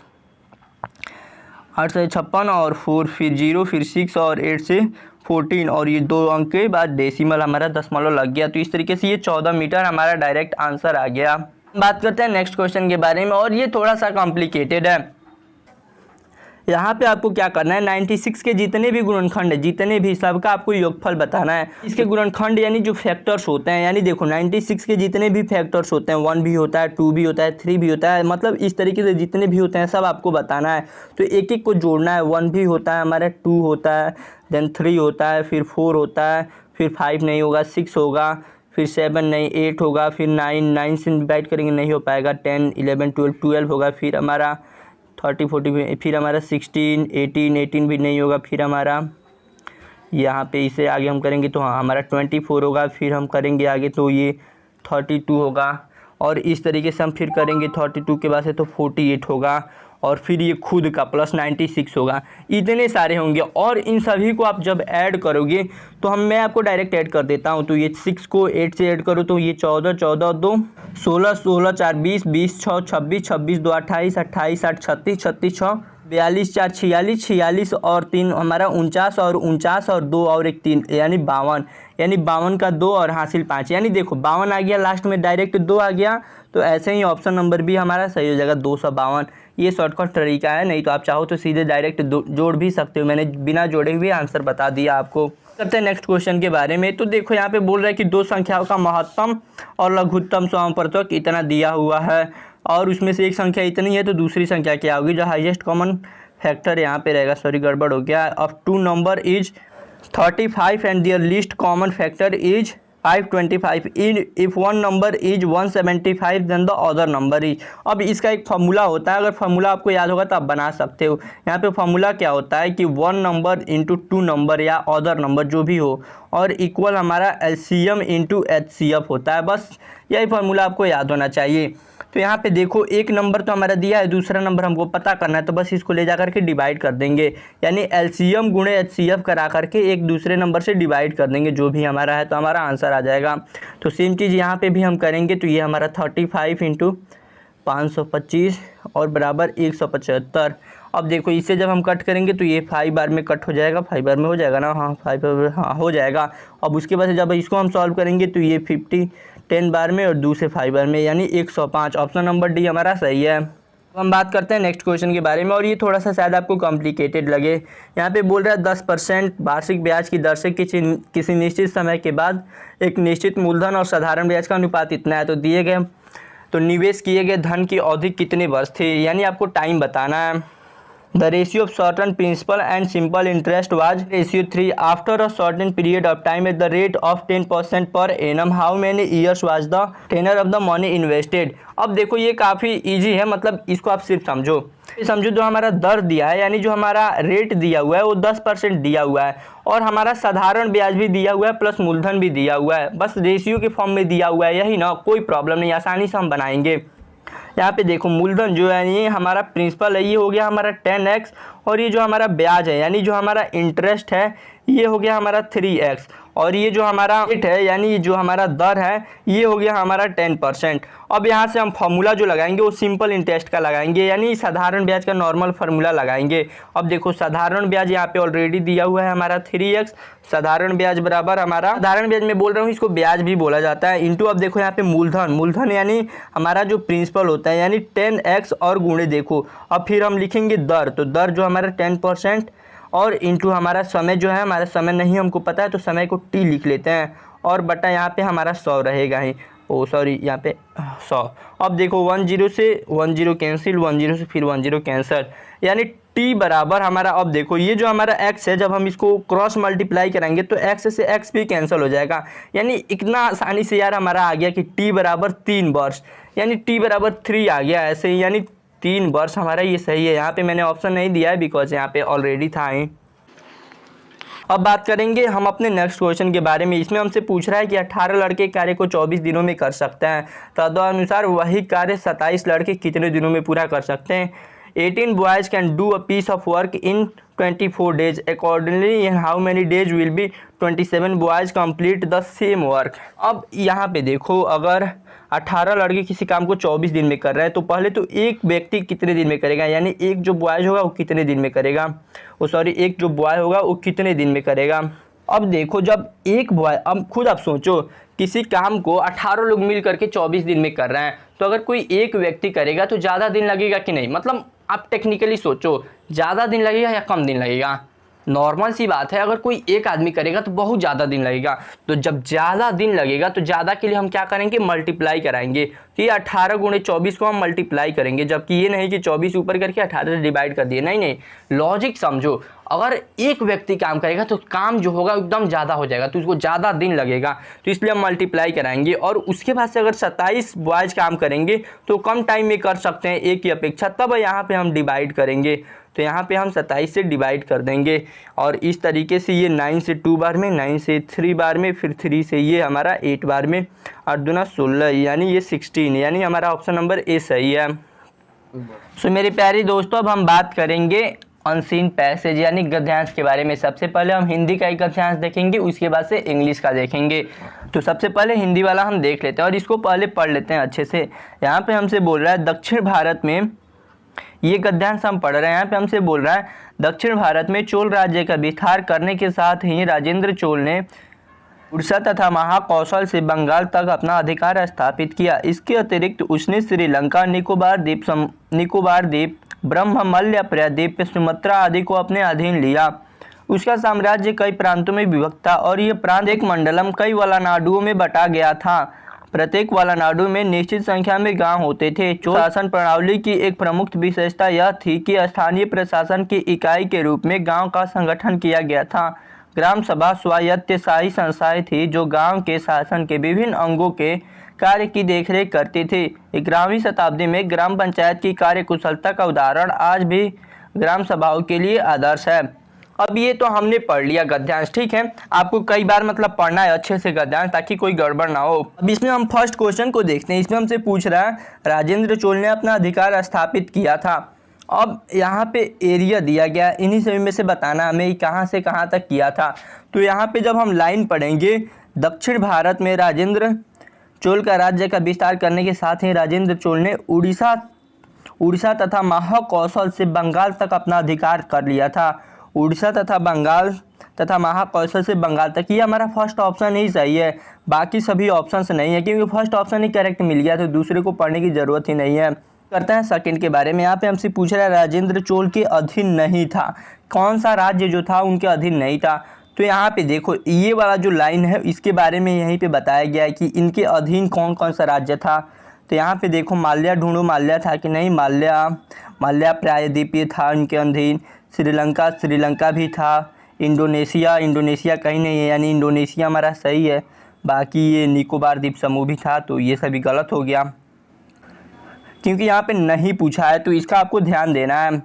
से 56 और 4 फिर 0 फिर 6 और 8 से 14, और ये 2 अंक के बाद डेसिमल हमारा दशमलव लग गया। तो इस तरीके से ये 14 मीटर हमारा डायरेक्ट आंसर आ गया। बात करते हैं नेक्स्ट क्वेश्चन के बारे में, और ये थोड़ा सा कॉम्प्लिकेटेड है। यहाँ पे आपको क्या करना है, 96 के जितने भी गुणनखंड है, जितने भी, सबका आपको योगफल बताना है। इसके गुणनखंड यानी जो फैक्टर्स होते हैं, यानी देखो 96 के जितने भी फैक्टर्स होते हैं, 1 भी होता है, 2 भी होता है, 3 भी होता है, मतलब इस तरीके से जितने भी होते हैं सब आपको बताना है। तो एक एक को जोड़ना है। 1 भी होता है हमारा, 2 होता है, देन 3 होता है, फिर 4 होता है, फिर 5 नहीं होगा, 6 होगा, फिर 7 नहीं, 8 होगा, फिर 9 से डिवाइड करेंगे नहीं हो पाएगा, 10 11 12 होगा, फिर हमारा 30 40, फिर हमारा 16 18 भी नहीं होगा, फिर हमारा यहाँ पे इसे आगे हम करेंगे तो हाँ हमारा 24 होगा, फिर हम करेंगे आगे तो ये 32 होगा, और इस तरीके से हम फिर करेंगे 32 के बाद से तो 48 होगा, और फिर ये खुद का प्लस 96 होगा। इतने सारे होंगे, और इन सभी को आप जब ऐड करोगे तो मैं आपको डायरेक्ट ऐड कर देता हूँ। तो ये 6 को 8 से ऐड करो तो ये 14 14 2 16 16 4 20 20 6 26 26 2 28 28 8 36 36 6 42 4 46 46 और 3 हमारा 49 और 49 और 2 और 1 3 यानी 52, यानी 52 का 2 और हासिल 5, यानी देखो 52 आ गया, लास्ट में डायरेक्ट 2 आ गया। तो ऐसे ही ऑप्शन नंबर भी हमारा सही हो जाएगा, 252। ये शॉर्टकट तरीका है, नहीं तो आप चाहो तो सीधे डायरेक्ट जोड़ भी सकते हो। मैंने बिना जोड़े हुए आंसर बता दिया आपको। करते हैं नेक्स्ट क्वेश्चन के बारे में। तो देखो यहाँ पे बोल रहा है कि 2 संख्याओं का महत्तम और लघुत्तम समापवर्तक इतना दिया हुआ है, और उसमें से एक संख्या इतनी है, तो दूसरी संख्या क्या होगी। जो हाईएस्ट कॉमन फैक्टर यहाँ पे रहेगा, सॉरी गड़बड़ हो गया, of 2 number is 35 and there least common factor is 525 if one number is 175 then the other number is. अब इसका एक फार्मूला होता है, अगर फार्मूला आपको याद होगा तो आप बना सकते हो। यहाँ पे फार्मूला क्या होता है कि 1 नंबर इंटू 2 नंबर या अदर नंबर जो भी हो, और इक्वल हमारा LCM इंटू HCF होता है। बस यही फार्मूला आपको याद होना चाहिए। तो यहाँ पे देखो एक नंबर तो हमारा दिया है, दूसरा नंबर हमको पता करना है, तो बस इसको ले जा करके डिवाइड कर देंगे, यानी LCM गुणे HCF करा करके एक दूसरे नंबर से डिवाइड कर देंगे जो भी हमारा है, तो हमारा आंसर आ जाएगा। तो सेम चीज़ यहाँ पे भी हम करेंगे, तो ये हमारा 35 इंटू 525 और बराबर 175। अब देखो इसे जब हम कट करेंगे तो ये 5 बार में कट हो जाएगा, 5 बार में हो जाएगा ना, हाँ 5 बार हाँ हो जाएगा। अब उसके बाद जब इसको हम सॉल्व करेंगे तो ये 10 बार में और दूसरे 5 बार में, यानी 105। ऑप्शन नंबर डी हमारा सही है। अब हम बात करते हैं नेक्स्ट क्वेश्चन के बारे में, और ये थोड़ा सा शायद आपको कॉम्प्लिकेटेड लगे। यहाँ पे बोल रहा है 10% वार्षिक ब्याज की दर से किसी निश्चित समय के बाद एक निश्चित मूलधन और साधारण ब्याज का अनुपात इतना है। तो दिए गए तो निवेश किए गए धन की अवधि कितने वर्ष थी, यानी आपको टाइम बताना है। The ratio of certain principal and simple interest was ratio 3 after a certain period of time at the rate of 10% per annum. How many years was the tenor of the money invested. अब देखो ये काफ़ी easy है, मतलब इसको आप सिर्फ समझो जो हमारा दर दिया है, यानी जो हमारा रेट दिया हुआ है वो 10% दिया हुआ है, और हमारा साधारण ब्याज भी दिया हुआ है प्लस मूलधन भी दिया हुआ है, बस रेशियो के फॉर्म में दिया हुआ है, यही ना, कोई प्रॉब्लम नहीं, आसानी से हम बनाएंगे। यहाँ पे देखो मूलधन जो है ये हमारा प्रिंसिपल है, ये हो गया हमारा 10x, और ये जो हमारा ब्याज है यानी जो हमारा इंटरेस्ट है ये हो गया हमारा 3x, और ये जो हमारा रेट है यानी जो हमारा दर है ये हो गया हमारा 10%। अब यहाँ से हम फार्मूला जो लगाएंगे वो सिंपल इंटरेस्ट का लगाएंगे, यानी साधारण ब्याज का नॉर्मल फार्मूला लगाएंगे। अब देखो साधारण ब्याज यहाँ पे ऑलरेडी दिया हुआ है हमारा 3x, साधारण ब्याज बराबर हमारा, साधारण ब्याज में बोल रहा हूँ इसको ब्याज भी बोला जाता है, इंटू अब देखो यहाँ पे मूलधन यानी हमारा जो प्रिंसिपल होता है यानी 10x, और गुणे देखो अब फिर हम लिखेंगे दर, तो दर जो हमारा 10% और इंटू हमारा समय जो है, हमारा समय नहीं हमको पता है तो समय को t लिख लेते हैं, और बटा यहाँ पे हमारा 100 रहेगा ही, ओ सॉरी यहाँ पे 100। अब देखो 10 से 10 कैंसिल, 10 से फिर 10 कैंसिल, यानी t बराबर हमारा, अब देखो ये जो हमारा x है जब हम इसको क्रॉस मल्टीप्लाई करेंगे तो x से x भी कैंसिल हो जाएगा, यानी इतना आसानी से यार हमारा आ गया कि t बराबर 3 वर्ष, यानी t बराबर 3 आ गया ऐसे ही, यानी 3 वर्ष हमारा ये सही है। यहाँ पे मैंने ऑप्शन नहीं दिया है बिकॉज यहाँ पे ऑलरेडी था ही। अब बात करेंगे हम अपने नेक्स्ट क्वेश्चन के बारे में। इसमें हमसे पूछ रहा है कि 18 लड़के कार्य को 24 दिनों में कर सकते हैं, तदनुसार वही कार्य 27 लड़के कितने दिनों में पूरा कर सकते हैं। 18 boys can do a piece of work in 24 days. Accordingly, in how many days will be 27 boys complete the same work? अब यहाँ पे देखो अगर 18 लड़के किसी काम को 24 दिन में कर रहे हैं तो पहले तो एक व्यक्ति कितने दिन में करेगा, यानी एक जो बॉयज होगा वो कितने दिन में करेगा, एक जो बॉय होगा वो कितने दिन में करेगा। अब देखो जब एक बॉय, अब खुद आप सोचो किसी काम को 18 लोग मिल करके 24 दिन में कर रहे हैं, तो अगर कोई एक व्यक्ति करेगा तो ज़्यादा दिन लगेगा कि नहीं, मतलब आप टेक्निकली सोचो ज़्यादा दिन लगेगा या कम दिन लगेगा। नॉर्मल सी बात है, अगर कोई एक आदमी करेगा तो बहुत ज़्यादा दिन लगेगा, तो जब ज़्यादा दिन लगेगा तो ज़्यादा के लिए हम क्या करेंगे, मल्टीप्लाई कराएंगे। तो ये 18 गुणे 24 को हम मल्टीप्लाई करेंगे, जबकि ये नहीं कि 24 ऊपर करके 18 से डिवाइड कर दिए, नहीं, लॉजिक समझो। अगर एक व्यक्ति काम करेगा तो काम जो होगा एकदम ज़्यादा हो जाएगा, तो उसको ज़्यादा दिन लगेगा, तो इसलिए हम मल्टीप्लाई कराएंगे। और उसके बाद से अगर 27 बॉयज़ काम करेंगे तो कम टाइम में कर सकते हैं एक की अपेक्षा, तब यहाँ पे हम डिवाइड करेंगे, तो यहाँ पे हम 27 से डिवाइड कर देंगे। और इस तरीके से ये 9 से 2 बार में, 9 से 3 बार में, फिर 3 से ये हमारा 8 बार में, 8 दूना 16, यानी ये 16, यानी हमारा ऑप्शन नंबर ए सही है। सो मेरे प्यारे दोस्तों, अब हम बात करेंगे अनसीन पैसेज यानी गद्यांश के बारे में। सबसे पहले हम हिंदी का एक गद्यांश देखेंगे, उसके बाद से इंग्लिश का देखेंगे। तो सबसे पहले हिंदी वाला हम देख लेते हैं और इसको पहले पढ़ लेते हैं अच्छे से। यहाँ पे हमसे बोल रहा है दक्षिण भारत में, ये गद्यांश हम पढ़ रहे हैं। यहाँ पे हमसे बोल रहा है दक्षिण भारत में चोल राज्य का विस्तार करने के साथ ही राजेंद्र चोल ने उड़ीसा तथा महाकौशल से बंगाल तक अपना अधिकार स्थापित किया। इसके अतिरिक्त उसने श्रीलंका, निकोबार द्वीप, ब्रह्ममल्य प्रायद्वीप, सुमात्रा आदि को अपने अधीन लिया। उसका साम्राज्य कई प्रांतों में विभक्त था और यह प्रांत एक मंडलम कई वलानाडुओं में बटा गया था। प्रत्येक वलानाडु में निश्चित संख्या में गांव होते थे। चोल शासन प्रणाली की एक प्रमुख विशेषता यह थी कि स्थानीय प्रशासन की इकाई के रूप में गांव का संगठन किया गया था। ग्राम सभा स्वायत्तशाही संस्थाएं थी जो गांव के शासन के विभिन्न अंगों के कार्य की देखरेख करती थी। 11वीं शताब्दी में ग्राम पंचायत की कार्यकुशलता का उदाहरण आज भी ग्राम सभाओं के लिए आदर्श है। अब ये तो हमने पढ़ लिया गद्यांश, ठीक है। आपको कई बार मतलब पढ़ना है अच्छे से गद्यांश, ताकि कोई गड़बड़ ना हो। अब इसमें हम फर्स्ट क्वेश्चन को देखते हैं। इसमें हमसे पूछ रहा है राजेंद्र चोल ने अपना अधिकार स्थापित किया था। अब यहाँ पे एरिया दिया गया, इन्हीं सभी में से बताना हमें कहाँ से कहाँ तक किया था। तो यहाँ पे जब हम लाइन पढ़ेंगे, दक्षिण भारत में राजेंद्र चोल का राज्य का विस्तार करने के साथ ही राजेंद्र चोल ने उड़ीसा तथा महाकौशल से बंगाल तक अपना अधिकार कर लिया था। उड़ीसा तथा बंगाल तथा महाकौशल से बंगाल तक। ये हमारा फर्स्ट ऑप्शन ही सही है, बाकी सभी ऑप्शंस नहीं है, क्योंकि फर्स्ट ऑप्शन ही करेक्ट मिल गया तो दूसरे को पढ़ने की ज़रूरत ही नहीं है। करते हैं सेकंड के बारे में। यहाँ पे हमसे पूछ रहा है राजेंद्र चोल के अधीन नहीं था, कौन सा राज्य जो था उनके अधीन नहीं था। तो यहाँ पे देखो ये वाला जो लाइन है इसके बारे में यहीं पे बताया गया है कि इनके अधीन कौन कौन सा राज्य था। तो यहाँ पे देखो माल्या ढूंढो, माल्या था कि नहीं, माल्या प्रायद्वीपीय था उनके अधीन। श्रीलंका भी था। इंडोनेशिया कहीं नहीं है, यानी इंडोनेशिया हमारा सही है। बाकी ये निकोबार द्वीप समूह भी था, तो ये सभी गलत हो गया क्योंकि यहाँ पे नहीं पूछा है, तो इसका आपको ध्यान देना है।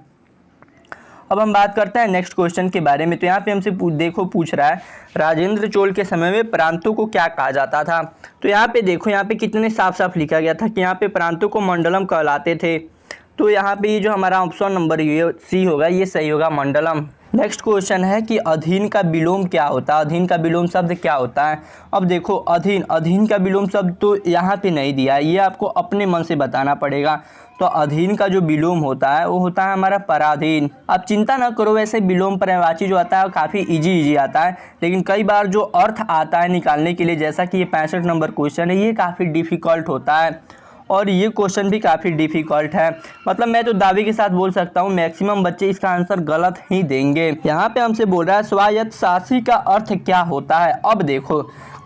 अब हम बात करते हैं नेक्स्ट क्वेश्चन के बारे में। तो यहाँ पे हमसे पूछ रहा है राजेंद्र चोल के समय में प्रांतों को क्या कहा जाता था। तो यहाँ पे देखो, यहाँ पे कितने साफ साफ लिखा गया था कि यहाँ पे प्रांतों को मंडलम कहलाते थे। तो यहाँ पे ये जो हमारा ऑप्शन नंबर सी होगा ये सही होगा, मंडलम। नेक्स्ट क्वेश्चन है कि अधीन का विलोम क्या होता है, अधीन का विलोम शब्द क्या होता है। अब देखो अधीन का विलोम शब्द तो यहाँ पे नहीं दिया है, ये आपको अपने मन से बताना पड़ेगा। तो अधीन का जो विलोम होता है वो होता है हमारा पराधीन। आप चिंता ना करो, वैसे विलोम पर्यायवाची जो आता है काफ़ी इजी आता है, लेकिन कई बार जो अर्थ आता है निकालने के लिए, जैसा कि ये 65 नंबर क्वेश्चन है, ये काफ़ी डिफ़िकल्ट होता है और ये क्वेश्चन भी काफ़ी डिफ़िकल्ट है। मतलब मैं तो दावे के साथ बोल सकता हूँ मैक्सिमम बच्चे इसका आंसर गलत ही देंगे। यहाँ पे हमसे बोल रहा है स्वायत्त शासी का अर्थ क्या होता है। अब देखो,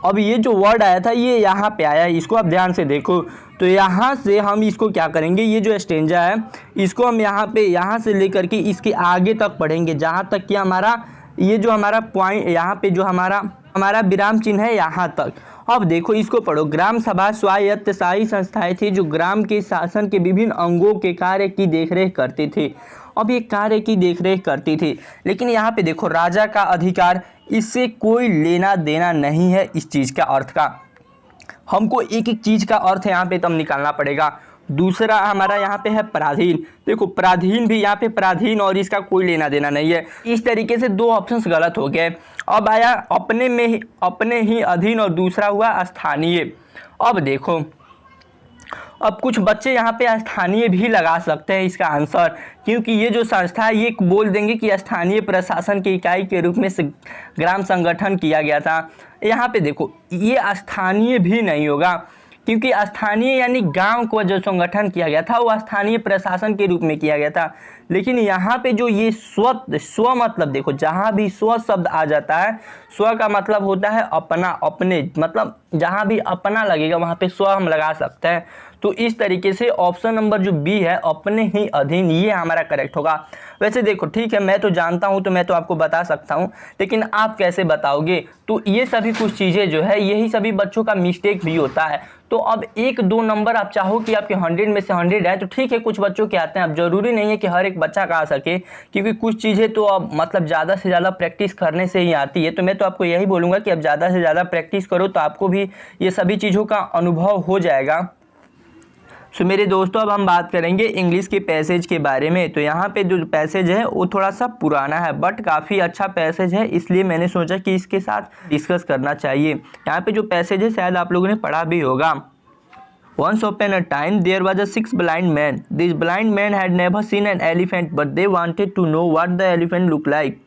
अब ये जो वर्ड आया था ये यहाँ पे आया है, इसको आप ध्यान से देखो। तो यहाँ से हम इसको क्या करेंगे, ये जो स्टेंजा है इसको हम यहाँ से लेकर के इसके आगे तक पढ़ेंगे, जहाँ तक कि हमारा ये जो हमारा पॉइंट यहाँ पे जो हमारा विराम चिन्ह है यहाँ तक। अब देखो इसको पढ़ो। ग्राम सभा स्वायत्तशाही संस्थाएं थी जो ग्राम के शासन के विभिन्न अंगों के कार्य की देखरेख करती थी। अब ये कार्य की देखरेख करती थी, लेकिन यहाँ पे देखो राजा का अधिकार, इससे कोई लेना देना नहीं है इस चीज़ का अर्थ का। हमको एक एक चीज़ का अर्थ यहाँ पे तब निकालना पड़ेगा। दूसरा हमारा यहाँ पे है पराधीन। देखो पराधीन भी यहाँ पे पराधीन और इसका कोई लेना देना नहीं है। इस तरीके से दो ऑप्शंस गलत हो गए। अब आया अपने ही अधीन और दूसरा हुआ स्थानीय। अब देखो, अब कुछ बच्चे यहाँ पे स्थानीय भी लगा सकते हैं इसका आंसर, क्योंकि ये जो संस्था है ये बोल देंगे कि स्थानीय प्रशासन की इकाई के रूप में ग्राम संगठन किया गया था। यहाँ पे देखो ये स्थानीय भी नहीं होगा, क्योंकि स्थानीय यानी गांव को जो संगठन किया गया था वो स्थानीय प्रशासन के रूप में किया गया था। लेकिन यहाँ पे जो ये स्व मतलब देखो, जहाँ भी स्व शब्द आ जाता है, स्व का मतलब होता है अपना, अपने, मतलब जहाँ भी अपना लगेगा वहाँ पे स्व हम लगा सकते हैं। तो इस तरीके से ऑप्शन नंबर जो बी है अपने ही अधीन, ये हमारा करेक्ट होगा। वैसे देखो ठीक है, मैं तो जानता हूँ तो मैं तो आपको बता सकता हूँ, लेकिन आप कैसे बताओगे। तो ये सभी कुछ चीज़ें जो है यही सभी बच्चों का मिस्टेक भी होता है। तो अब 1-2 नंबर आप चाहो कि आपके 100 में से 100 आए तो ठीक है, कुछ बच्चों के आते हैं। अब जरूरी नहीं है कि हर एक बच्चा का आ सके, क्योंकि कुछ चीज़ें तो अब मतलब ज़्यादा से ज़्यादा प्रैक्टिस करने से ही आती है। तो मैं तो आपको यही बोलूँगा कि अब ज़्यादा से ज़्यादा प्रैक्टिस करो तो आपको भी ये सभी चीज़ों का अनुभव हो जाएगा। सो मेरे दोस्तों, अब हम बात करेंगे इंग्लिश के पैसेज के बारे में। तो यहाँ पे जो पैसेज है वो थोड़ा सा पुराना है बट काफ़ी अच्छा पैसेज है, इसलिए मैंने सोचा कि इसके साथ डिस्कस करना चाहिए। यहाँ पे जो पैसेज है शायद आप लोगों ने पढ़ा भी होगा। Once upon a time there was a 6 blind men. These blind men had never seen an elephant, but they wanted to know what the elephant looked like.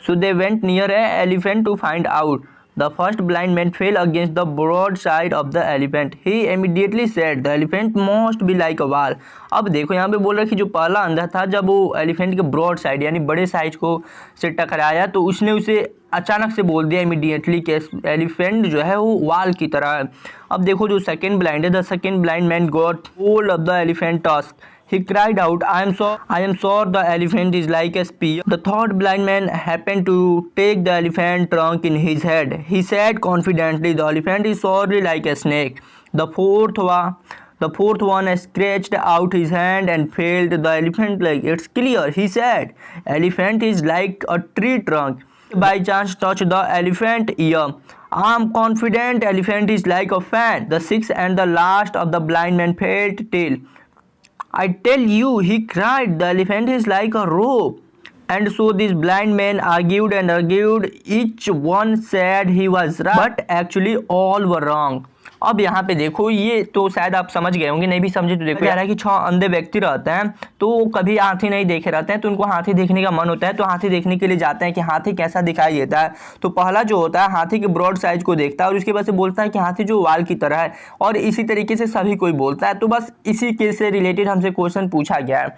So they went near an elephant to find out. The first blind man fell against the broad side of the elephant. He immediately said, "The elephant must be like a wall." अब देखो यहाँ पे बोल रहा है कि जो पहला अंधा था जब वो एलिफेंट के ब्रॉड साइड यानी बड़े साइज को से टकराया तो उसने उसे अचानक से बोल दिया इमीडिएटली कि एलिफेंट जो है वो वाल की तरह है। अब देखो जो सेकंड ब्लाइंड है, the second blind man got hold of the elephant tusk. He cried out, I am sure the elephant is like a spear. The third blind man happened to take the elephant trunk in his head. He said confidently, the elephant is surely like a snake. The fourth one scratched out his hand and felt the elephant leg. It's clear, he said. Elephant is like a tree trunk. By chance touch the elephant ear. I am confident elephant is like a fan. The sixth and the last of the blind men felt tail. I tell you, he cried, the elephant is like a rope. And so these blind men argued and argued. Each one said he was right, but actually all were wrong. अब यहाँ पे देखो, ये तो शायद आप समझ गए होंगे, नहीं भी समझे तो देखो, कह रहा है कि 6 अंधे व्यक्ति रहते हैं तो वो कभी हाथी नहीं देखे रहते हैं, तो उनको हाथी देखने का मन होता है, तो हाथी देखने के लिए जाते हैं कि हाथी कैसा दिखाई देता है। तो पहला जो होता है हाथी के ब्रॉड साइज को देखता है और उसके बाद से बोलता है कि हाथी जो वाल की तरह है, और इसी तरीके से सभी कोई बोलता है। तो बस इसी केस से रिलेटेड हमसे क्वेश्चन पूछा गया है।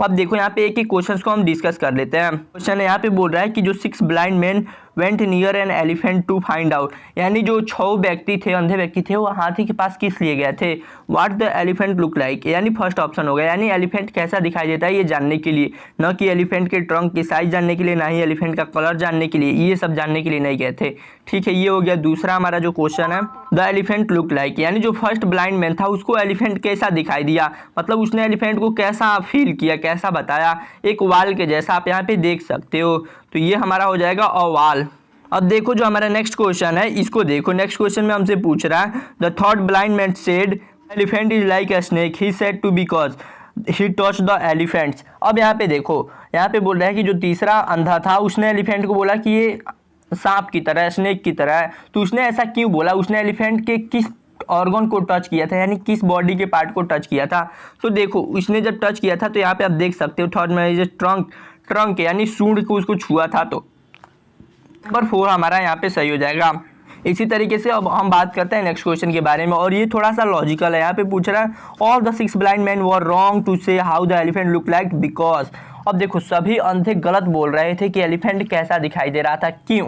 अब देखो यहाँ पे एक ही क्वेश्चन को हम डिस्कस कर लेते हैं। क्वेश्चन यहाँ पे बोल रहा है कि जो 6 blind man went near an elephant to find out, यानी जो 6 व्यक्ति थे, अंधे व्यक्ति थे, वो हाथी के पास किस लिए गए थे? What the elephant look like, यानी फर्स्ट ऑप्शन होगा, यानी एलिफेंट कैसा दिखाई देता है ये जानने के लिए, न कि एलिफेंट के ट्रंक की साइज जानने के लिए, ना ही एलिफेंट का कलर जानने के लिए, ये सब जानने के लिए नहीं गए थे। ठीक है, ये हो गया। दूसरा हमारा जो क्वेश्चन है, द एलिफेंट लुक लाइक, यानी जो फर्स्ट ब्लाइंड मैन था उसको एलिफेंट कैसा दिखाई दिया, मतलब उसने एलिफेंट को कैसा फील किया, कैसा बताया, एक वाल के जैसा, आप यहाँ पे देख सकते हो। तो ये हमारा हो जाएगा अवाल। अब देखो जो हमारा नेक्स्ट क्वेश्चन है, इसको देखो। नेक्स्ट क्वेश्चन में हमसे पूछ रहा है, the third blind man said elephant is like a snake, he said to because he touch the elephants. अब यहाँ पे देखो, यहाँ पे बोल रहा है कि जो तीसरा अंधा था उसने एलिफेंट को बोला कि ये सांप की तरह है, स्नेक की तरह है। तो उसने ऐसा क्यों बोला? उसने एलिफेंट के किस ऑर्गन को टच किया था, यानी किस बॉडी के पार्ट को टच किया था? तो देखो उसने जब टच किया था तो यहाँ पे आप देख सकते हो थर्ड में ट्रंक यानी सूंड को उसको छुआ था। तो नंबर 4 हमारा यहाँ पे सही हो जाएगा। इसी तरीके से अब हम बात करते हैं नेक्स्ट क्वेश्चन के बारे में, और ये थोड़ा सा लॉजिकल है। यहाँ पे पूछ रहा है, all the 6 blind man were wrong to say how the elephant look like because. अब देखो सभी अंधे गलत बोल रहे थे कि एलिफेंट कैसा दिखाई दे रहा था। क्यों?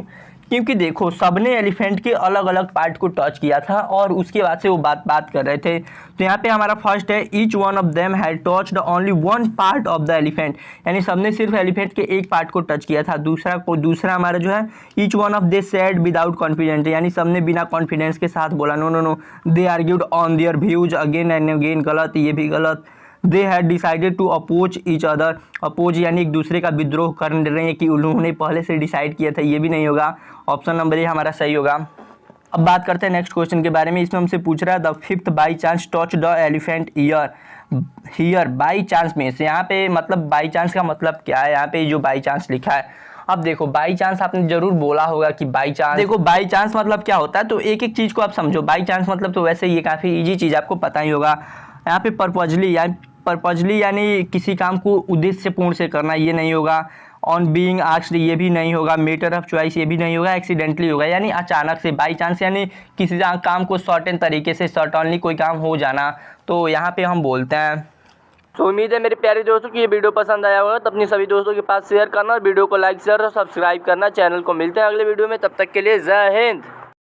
क्योंकि देखो सबने एलिफेंट के अलग अलग पार्ट को टच किया था और उसके बाद से वो बात कर रहे थे। तो यहाँ पे हमारा फर्स्ट है, each one of them had touched only one part of the elephant, यानी सबने सिर्फ एलिफेंट के एक पार्ट को टच किया था। दूसरा हमारा जो है, each one of they said without confidence, यानी सबने बिना कॉन्फिडेंस के साथ बोला। No they argued on their views again and again, गलत, ये भी गलत। They had decided to oppose each other, oppose यानी एक दूसरे का विद्रोह कर रहे हैं कि उन्होंने पहले से डिसाइड किया था, ये भी नहीं होगा। ऑप्शन नंबर ए हमारा सही होगा। अब बात करते हैं नेक्स्ट क्वेश्चन के बारे में। इसमें हमसे पूछ रहा है, the fifth by chance touch the elephant here by chance में से, यहाँ पे मतलब बाई चांस का मतलब क्या है? यहाँ पे जो बाई चांस लिखा है, अब देखो बाई चांस आपने जरूर बोला होगा कि बाई चांस, देखो बाई चांस मतलब क्या होता है, तो एक एक चीज को आप समझो। बाई चांस मतलब तो वैसे ये काफी इजी चीज आपको पता ही होगा। यहाँ पे पर्पजली यानी किसी काम को उद्देश्य पूर्ण से करना, ये नहीं होगा। ऑन बीइंग आस्क्ड, ये भी नहीं होगा। मैटर ऑफ चॉइस, ये भी नहीं होगा। एक्सीडेंटली होगा, यानी अचानक से, बाई चांस यानी किसी काम को सर्टेन तरीके से, सर्टनली कोई काम हो जाना, तो यहाँ पे हम बोलते हैं। तो उम्मीद है मेरे प्यारे दोस्तों की ये वीडियो पसंद आया होगा, तो अपने सभी दोस्तों के पास शेयर करना और वीडियो को लाइक शेयर और सब्सक्राइब करना चैनल को। मिलते हैं अगले वीडियो में, तब तक के लिए जय हिंद।